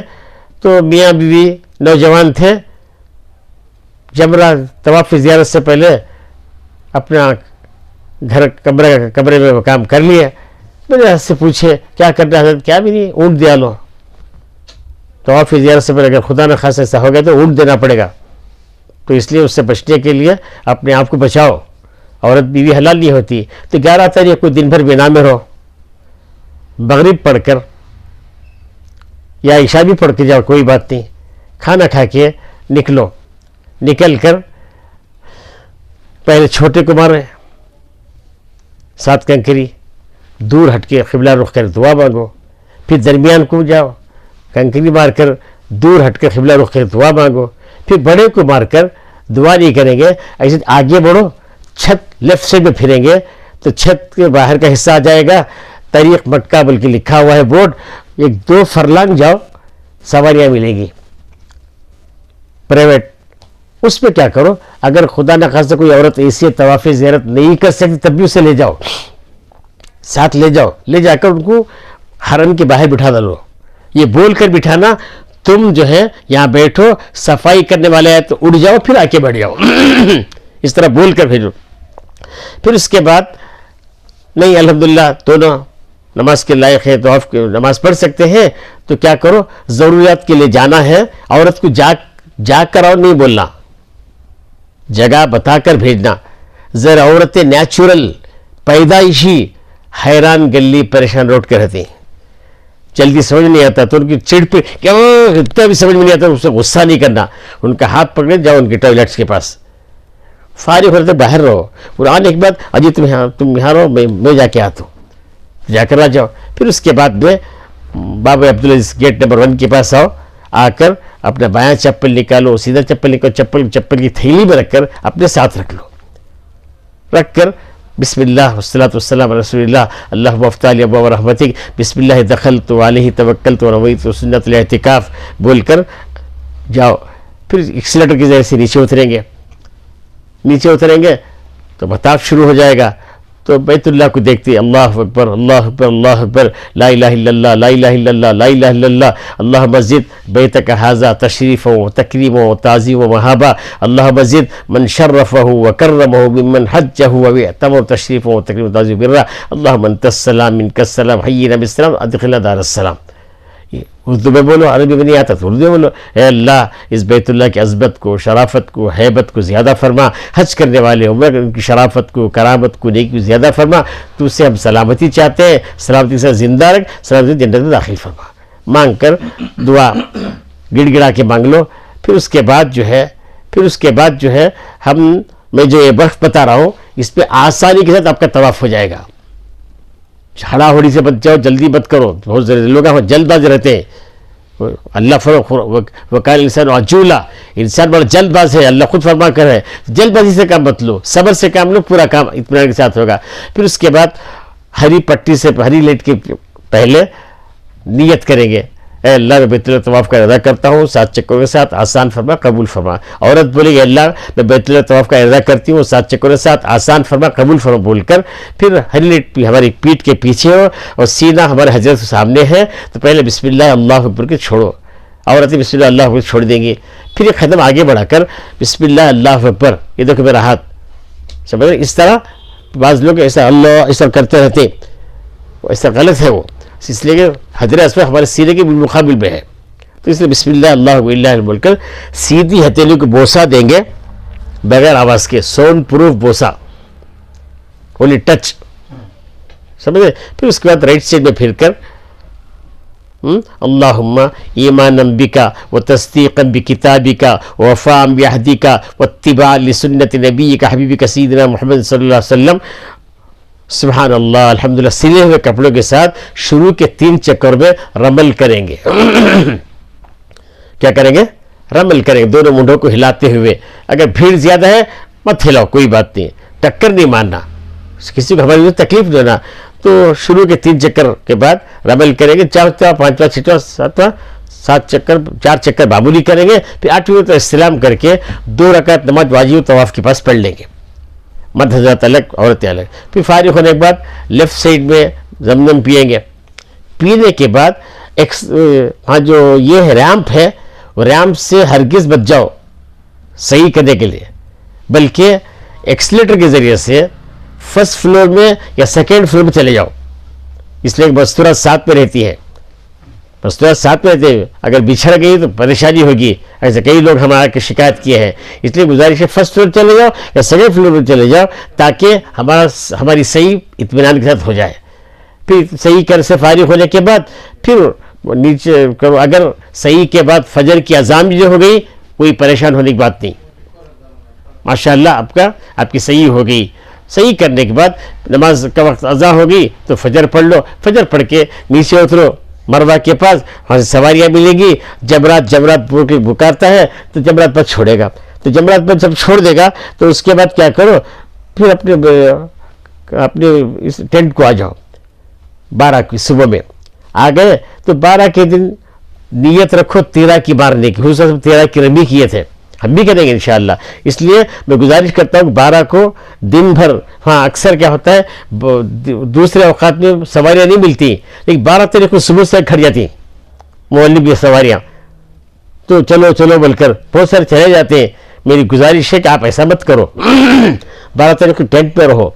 S1: تو میاں بیوی نوجوان تھے, جمرہ طواف زیارت سے پہلے اپنا کمرے میں وہ کام کر لیا. میں نے سے پوچھے کیا کرنا ہے؟ کیا بھی نہیں, اونٹ دیا لو. طواف زیارت سے پہلے اگر خدا نہ خاص ایسا ہو گیا تو اونٹ دینا پڑے گا. تو اس لیے اس سے بچنے کے لیے اپنے آپ کو بچاؤ, عورت بیوی حلال نہیں ہوتی. تو 11 تاریخ کو دن بھر بنا میں رہو, مغرب پڑھ کر یا عشاء بھی پڑھ کے جاؤ, کوئی بات نہیں. کھانا کھا کے نکلو. نکل کر پہلے چھوٹے کو مارے 7 کنکری, دور ہٹ کے قبلہ رخ کر دعا مانگو. پھر درمیان کو جاؤ, کنکری مار کر دور ہٹ کر قبلہ رخ کر دعا مانگو. پھر بڑے کو مار کر دعا نہیں کریں گے, ایسے آگے بڑھو, چھت لیفٹ سائڈ میں پھریں گے تو چھت کے باہر کا حصہ آ جائے گا, طریق مکہ بلکہ لکھا ہوا ہے بورڈ, 1-2 فرلانگ جاؤ, سواریاں ملیں گی پرائیویٹ. اس میں کیا کرو, اگر خدا نہ خاصہ کوئی عورت ایسی طواف زیارت نہیں کر سکتی تب بھی اسے لے جاؤ, ساتھ لے جاؤ. لے جا کر ان کو حرم کے باہر بٹھا ڈالو. یہ بول کر بٹھانا, تم جو ہے یہاں بیٹھو, صفائی کرنے والے ہیں تو اڑ جاؤ, پھر آ کے بیٹھ جاؤ. اس طرح بول کر بھیجو. پھر اس کے بعد نہیں الحمدللہ دونوں نماز کے لائق ہے, تو نماز پڑھ سکتے ہیں, تو کیا کرو, ضروریات کے لیے جانا ہے, عورت کو جا کر اور نہیں بولنا, جگہ بتا کر بھیجنا. ذرا عورتیں نیچرل پیدائشی حیران گلی پریشان روٹ کے رہتی ہیں, جلدی سمجھ نہیں آتا تو ان کی چڑ پہ کیا اتنا بھی سمجھ میں نہیں آتا, اس سے غصہ نہیں کرنا. ان کا ہاتھ پکڑے جاؤ ان کے ٹوائلٹس کے پاس, فارغ ہوتے باہر رہو. پھر آنے کے بعد اجی تم یہاں رہو, میں جا کے آتا ہوں, جا کر آ جاؤ. پھر اس کے بعد میں بابا عبدالعزیز گیٹ نمبر 1 کے پاس آؤ. آ کر اپنا بایاں چپل نکالو, سیدھا چپل نکالو, چپل کی تھیلی میں رکھ کر اپنے ساتھ رکھ لو. رکھ کر بسم اللہ والصلاۃ والسلام علی رسول اللہ اللہم افتح لی ابواب رحمتک بسم اللہ دخلت علیہ توکلت ونویت سنت الاعتکاف بول کر جاؤ. پھر ایکسیلیٹر کی ذریعے سے نیچے اتریں گے تو مطاف شروع ہو جائے گا. تو بیت اللہ کو دیکھتے اللہ اکبر اللہ اکبر اللہ اکبر لا الہ الا اللہ لا الہ الا اللہ لا الہ الا اللہ اللہم زد بیتک ھذا تشریفا وتکریما وتعظیما ومہابا اللہم زد من شرفہ وکرمہ ممن حجہ واعتمر تشریفا وتکریما وتعظیما برا اللہم انت السلام منک السلام حینا بالسلام ادخلنا دار السلام. اردو میں بولو، عربی میں نہیں آتا تو اردو میں بولو. اے اللہ اس بیت اللہ کی عظمت کو، شرافت کو، ہیبت کو زیادہ فرما. حج کرنے والے عمر ان کی شرافت کو، کرامت کو، نیکی کو زیادہ فرما. تو اس سے ہم سلامتی چاہتے ہیں، سلامتی کے ساتھ زندہ رکھ، سلامتی جنت میں داخل فرما. مانگ کر دعا گڑ گڑا کے مانگ لو. پھر اس کے بعد جو ہے میں جو یہ وقت بتا رہا ہوں اس پہ آسانی کے ساتھ آپ کا طواف ہو جائے گا. ہڑا ہوڑی سے بچ جاؤ، جلدی مت کرو. بہت سارے لوگ جلد باز رہتے ہیں. اللہ وقال انسان عجولا، انسان بڑا جلد باز ہے. اللہ خود فرما کر ہے جلد بازی سے کام مت لو، صبر سے کام لو، پورا کام اطمینان کے ساتھ ہوگا. پھر اس کے بعد ہری پٹی سے ہری لیٹ کے پہلے نیت کریں گے اے اللہ میں بیت اللہ طواف کا ارادہ کرتا ہوں 7 چکروں کے ساتھ، آسان فرما قبول فرما. عورت بولے گی اللہ میں بیت اللہ طواف کا ارادہ کرتی ہوں 7 چکروں کے ساتھ، آسان فرما قبول فرما بول کر پھر ہری لیٹ ہماری پیٹھ کے پیچھے ہو اور سینہ ہمارے حضرت کے سامنے ہے تو پہلے بسم اللہ اللہ اکبر کے چھوڑو. عورتیں بسم اللہ اللہ اکبر چھوڑ دیں گی. پھر ایک قدم آگے بڑھا کر بسم اللہ اللہ اکبر، یہ دیکھو میرا ہاتھ سمجھ. اس طرح بعض لوگ ایسا اللہ ایسا کرتے رہتے، ایسا غلط ہے وہ، اس لیے کہ حجر اسود ہمارے سینے کے بالمقابل میں ہے. تو اس لیے بسم اللہ اللہ بول کر سیدھی ہتھیلی کو بوسہ دیں گے بغیر آواز کے، ساؤنڈ پروف بوسہ، اونلی ٹچ، سمجھے. پھر اس کے بعد رائٹ سائڈ میں پھر کر اللہم ایمانا بکا وتصدیقا بکتابکا ووفاء بعہدکا واتباعا لسنت نبیکا حبیبکا سیدنا محمد صلی اللہ علیہ وسلم. سبحان اللہ الحمدللہ سلے ہوئے کپڑوں کے ساتھ شروع کے 3 چکر میں رمل کریں گے. کیا کریں گے؟ رمل کریں گے، دونوں منڈوں کو ہلاتے ہوئے. اگر بھیڑ زیادہ ہے مت ہلاؤ، کوئی بات نہیں، ٹکر نہیں مارنا، کسی کو ہماری تکلیف دینا. تو شروع کے 3 چکر کے بعد رمل کریں گے، 4واں 5واں 6واں 7واں 7 چکر 4 چکر معمولی کریں گے. پھر 8ویں تو استلام کر کے 2 رکعت نماز واجب طواف کے پاس پڑھ لیں گے، مرد حضرات الگ عورتیں الگ. پھر فارغ ہونے کے بعد لیفٹ سائڈ میں زمزم پیئیں گے. پینے کے بعد جو یہ ریمپ ہے وہ ریمپ سے ہرگز بچ جاؤ صحیح کرنے کے لیے، بلکہ ایکسیلیٹر کے ذریعے سے فرسٹ فلور میں یا سیکنڈ فلور میں چلے جاؤ. اس لیے مستورات ساتھ میں رہتی ہے، مستورات ساتھ میں رہتے ہیں، اگر بچھڑ گئی تو پریشانی ہوگی. ایسے کئی لوگ ہمارا کے شکایت کیے ہیں. اس لیے گزارش ہے فرسٹ فلور چلے جاؤ یا سیکنڈ فلور میں چلے جاؤ تاکہ ہماری صحیح اطمینان کے ساتھ ہو جائے. پھر صحیح کر سے فارغ ہونے کے بعد پھر نیچے کرو. اگر صحیح کے بعد فجر کی اذان جو ہو گئی کوئی پریشان ہونے کی بات نہیں، ماشاءاللہ آپ کی صحیح ہو گئی. صحیح کرنے کے بعد نماز کا وقت اذان ہو گئی تو فجر پڑھ لو. فجر پڑھ کے نیچے اترو مروہ کے پاس، وہاں سے سواریاں ملیں گی. جمرات پکارتا ہے تو جمرات پر چھوڑے گا. تو جمرات پر جب چھوڑ دے گا تو اس کے بعد کیا کرو، پھر اپنے اس ٹینٹ کو آ جاؤ. 12 کی صبح میں آ گئے تو 12 کے دن نیت رکھو 13 کی مارنے کی. حضرت 13 کی رمی کیے تھے، ہم بھی کریں گے انشاءاللہ. اس لیے میں گزارش کرتا ہوں 12 کو دن بھر، ہاں اکثر کیا ہوتا ہے دوسرے اوقات میں سواریاں نہیں ملتی، لیکن 12 تاریخ کو صبح سے کھڑ جاتی مولوی کی سواریاں، تو چلو بول کر بہت سارے چلے جاتے ہیں. میری گزارش ہے کہ آپ ایسا مت کرو. 12 تاریخ کو ٹینٹ پہ رہو.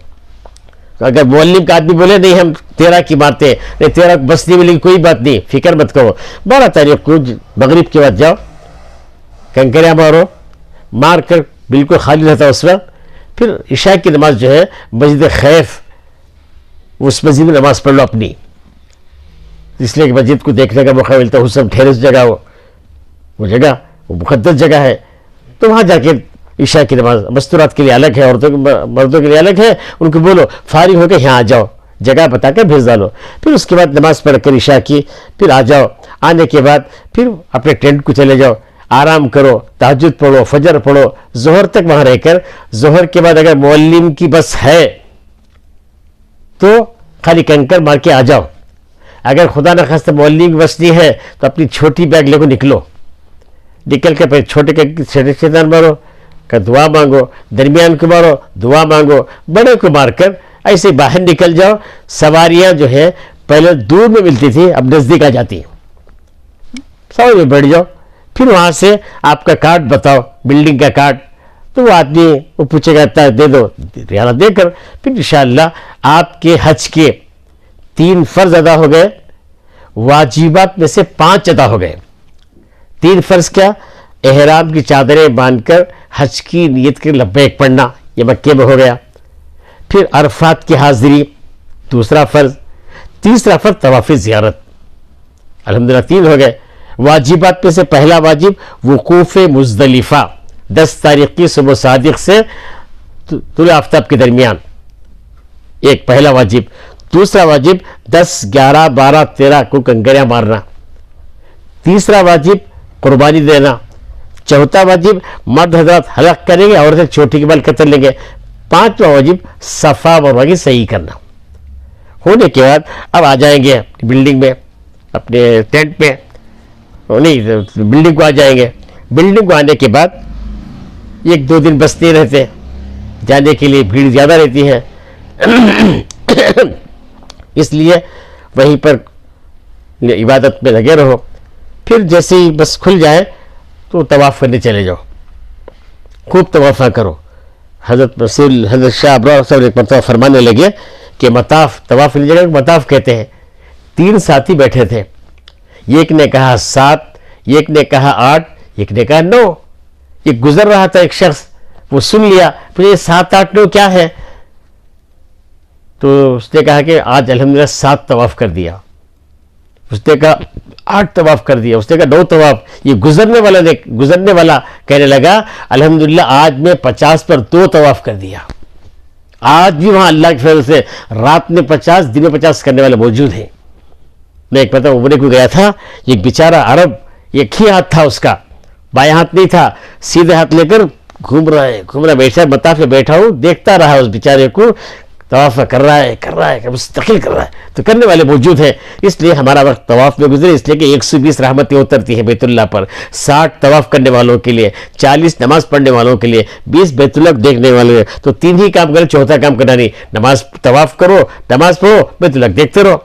S1: اگر معلم کا آدمی بولے نہیں ہم 13 کی مارتے ہیں، نہیں 13 بس نہیں ملے گی، کوئی بات نہیں، فکر مت کرو. 12 تاریخ کو مغرب کے بعد جاؤ، کنکریاں مار کر بالکل خالی رہتا اس وقت. پھر عشاء کی نماز جو ہے مسجد خیف، اس مسجد میں نماز پڑھ لو اپنی، اس لیے کہ مسجد کو دیکھنے کا موقع ملتا ہے. حسن ٹھہرس جگہ وہ جگہ وہ مقدس جگہ ہے، تو وہاں جا کے عشاء کی نماز مستورات کے لیے الگ ہے، مردوں کے لیے الگ ہے. ان کو بولو فارغ ہو کے یہاں آ جاؤ، جگہ بتا کر بھیج ڈالو. پھر اس کے بعد نماز پڑھ کر عشاء کی پھر آ جاؤ. آنے کے بعد پھر اپنے ٹینٹ کو چلے جاؤ، آرام کرو، تہجد پڑھو، فجر پڑھو، ظہر تک وہاں رہ کر ظہر کے بعد اگر معلم کی بس ہے تو خالی کنکر مار کے آ جاؤ. اگر خدا نہ خواستہ محلے میں بسنی ہے تو اپنی چھوٹی بیگ لے کو نکلو, نکل کے پھر چھوٹے شیطان مارو کا دعا مانگو, درمیان کو مارو دعا مانگو, بڑے کو مار کر ایسے باہر نکل جاؤ. سواریاں جو ہے پہلے دور میں ملتی تھی, اب نزدیک آ جاتی ہیں. سواری میں بیٹھ جاؤ, پھر وہاں سے آپ کا کارڈ بتاؤ, بلڈنگ کا کارڈ, تو وہ آدمی وہ پوچھے گا دے دو, ریالہ دے کر پھر انشاءاللہ آپ کے حج کے 3 فرض ادا ہو گئے, واجبات میں سے 5 ادا ہو گئے. 3 فرض کیا؟ احرام کی چادریں باندھ کر حج کی نیت کے لبیک پڑھنا, یہ مکے میں ہو گیا. پھر عرفات کی حاضری, دوسرا فرض. تیسرا فرض طواف زیارت. الحمدللہ 3 ہو گئے. واجبات میں سے پہلا واجب وقوف مزدلفہ 10 تاریخ کی صبح صادق سے طلوع آفتاب کے درمیان, ایک پہلا واجب. دوسرا واجب 10 11 12 13 کو کنکریاں مارنا. تیسرا واجب قربانی دینا. چوتھا واجب مرد حضرات حلق کریں گے, عورتیں چھوٹی کے بال کتر لیں گے. 5واں واجب صفا مروا کی صحیح کرنا. ہونے کے بعد اب آ جائیں گے بلڈنگ میں, اپنے ٹینٹ میں, نہیں بلڈنگ کو آ جائیں گے. بلڈنگ کو آنے کے بعد 1-2 دن بس نہیں رہتے, جانے کے لیے بھیڑ زیادہ رہتی ہے, اس لیے وہیں پر عبادت میں لگے رہو. پھر جیسے ہی بس کھل جائے تو طواف کرنے چلے جاؤ, خوب طواف کرو. حضرت شاہ ابرار صاحب ایک مرتبہ فرمانے لگے کہ مطاف, طواف کی جگہ مطاف کہتے ہیں. 3 ساتھی بیٹھے تھے, ایک نے کہا 7, ایک نے کہا 8, ایک نے کہا 9. یہ گزر رہا تھا ایک شخص, وہ سن لیا, پھر یہ 7 8 9 کیا ہے؟ تو اس نے کہا کہ آج الحمدللہ 7 طواف کر دیا. اس نے کہا 8 طواف کر دیا. اس نے کہا 9 طواف. یہ گزرنے والا کہنے لگا الحمدللہ آج میں 50 پر 2 طواف کر دیا. آج بھی وہاں اللہ کے فضل سے رات میں 50 دن میں 50 کرنے والے موجود ہیں. میں ایک مرتبہ عمرے کو گیا تھا, ایک بیچارہ عرب, ایک ہی ہاتھ تھا اس کا, بائیں ہاتھ نہیں تھا, سیدھے ہاتھ لے کر گھوم رہا ہے بیٹھا, مطاف میں بیٹھا ہوں, دیکھتا رہا اس بیچارے کو, طواف کر رہا ہے مستقل کر رہا ہے. تو کرنے والے موجود ہیں, اس لیے ہمارا وقت طواف میں گزرے, اس لیے کہ 120 رحمتیں اترتی ہیں بیت اللہ پر, 60 طواف کرنے والوں کے لیے, 40 نماز پڑھنے والوں کے لیے, 20 بیت اللہ دیکھنے والے. تو 3 ہی کام کریں, چوتھا کام کرنا نہیں. نماز طواف کرو, نماز پڑھو, بیت اللہ دیکھتے رہو.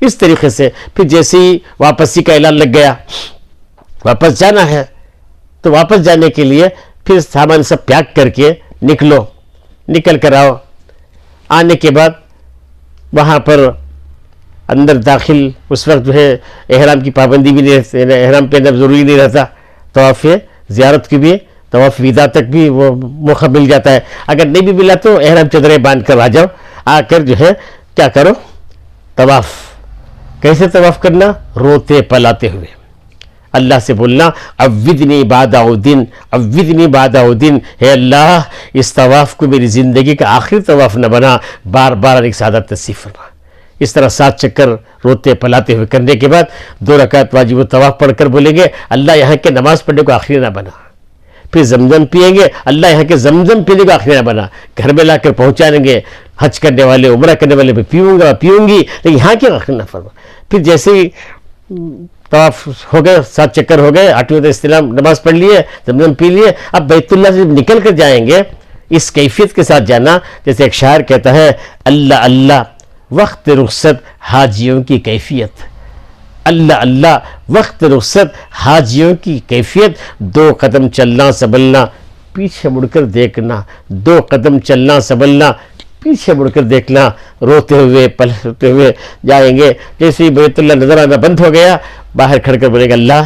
S1: اس طریقے سے پھر جیسے ہی واپسی کا اعلان لگ گیا, واپس جانا ہے, تو واپس جانے کے لیے پھر سامان سب پیک کر کے نکلو, نکل کر آؤ. آنے کے بعد وہاں پر اندر داخل اس وقت جو ہے احرام کی پابندی بھی نہیں رہتی, احرام پہننا ضروری نہیں رہتا. طواف زیارت کی بھی, طواف ویدا تک بھی وہ موقع مل جاتا ہے. اگر نہیں بھی ملا تو احرام چادریں باندھ کر آ جاؤ. آ کر جو ہے کیا کرو, طواف. کیسے طواف کرنا؟ روتے پلاتے ہوئے اللہ سے بولنا عودنی بعد عودن, عودنی بعد عودن, اے اللہ اس طواف کو میری زندگی کا آخری طواف نہ بنا, بار بار ایک سعادت نصیب فرما. اس طرح 7 چکر روتے پلاتے ہوئے کرنے کے بعد 2 رکعت واجب طواف پڑھ کر بولیں گے اللہ یہاں کے نماز پڑھنے کو آخری نہ بنا. پھر زمزم پئیں گے, اللہ یہاں کے زمزم پینے کو آخری نہ بنا. گھر میں لا کر پہنچا دیں گے, حج کرنے والے عمرہ کرنے والے بھی پیوں گی, لیکن یہاں کے آخری نہ فرما. پھر جیسے ہی طواف ہو گئے, 7 چکر ہو گئے, 8ویں استلام نماز پڑھ لیے, زمزم پی لیے, اب بیت اللہ سے نکل کر جائیں گے اس کیفیت کے ساتھ جانا جیسے ایک شاعر کہتا ہے اللہ اللہ وقت رخصت حاجیوں کی کیفیت. اللہ اللہ وقت رخصت حاجیوں کی کیفیت, 2 قدم چلنا سنبھلنا, پیچھے مڑ کر دیکھنا, 2 قدم چلنا سنبھلنا, پیچھے مڑ کر دیکھنا, روتے ہوئے پلٹتے ہوئے جائیں گے. جیسے ہی بیت اللہ نظر آنا بند ہو گیا, باہر کھڑ کر بولے گا اللہ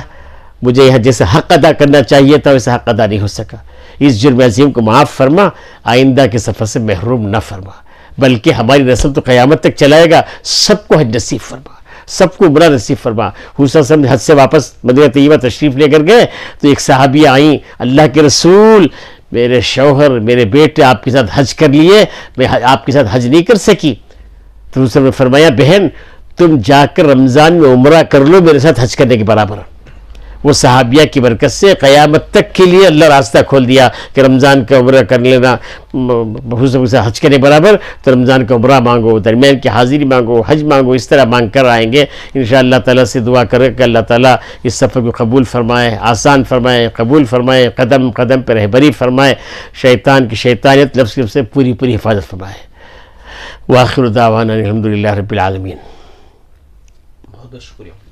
S1: مجھے یہاں جیسے حق ادا کرنا چاہیے تھا ویسا حق ادا نہیں ہو سکا, اس جرم عظیم کو معاف فرما, آئندہ کے سفر سے محروم نہ فرما, بلکہ ہماری نسل تو قیامت تک چلائے گا, سب کو حج نصیب فرما, سب کو عمرہ نصیب فرما. حسین صاحب حج سے واپس مدینہ طیبہ تشریف لے کر گئے تو ایک صحابیہ آئیں, اللہ کے رسول میرے شوہر میرے بیٹے آپ کے ساتھ حج کر لیے, میں آپ کے ساتھ حج نہیں کر سکی. تو اس نے فرمایا بہن تم جا کر رمضان میں عمرہ کر لو, میرے ساتھ حج کرنے کے برابر. وہ صحابیہ کی برکت سے قیامت تک کے لیے اللہ راستہ کھول دیا کہ رمضان کا عمرہ کر لینا حج کرنے برابر، تو رمضان کا عمرہ مانگو، درمیان کی حاضری مانگو، حج مانگو، اس طرح مانگ کر آئیں گے انشاءاللہ اللہ تعالیٰ سے دعا کرے کہ اللہ تعالیٰ اس سفر کو قبول فرمائے، آسان فرمائے، قبول فرمائے، قدم قدم پر رہبری فرمائے، شیطان کی شیطانیت نفس سے پوری حفاظت فرمائے۔ وآخر دعوانا الحمدللہ رب العالمین۔
S2: بہت بہت شکریہ۔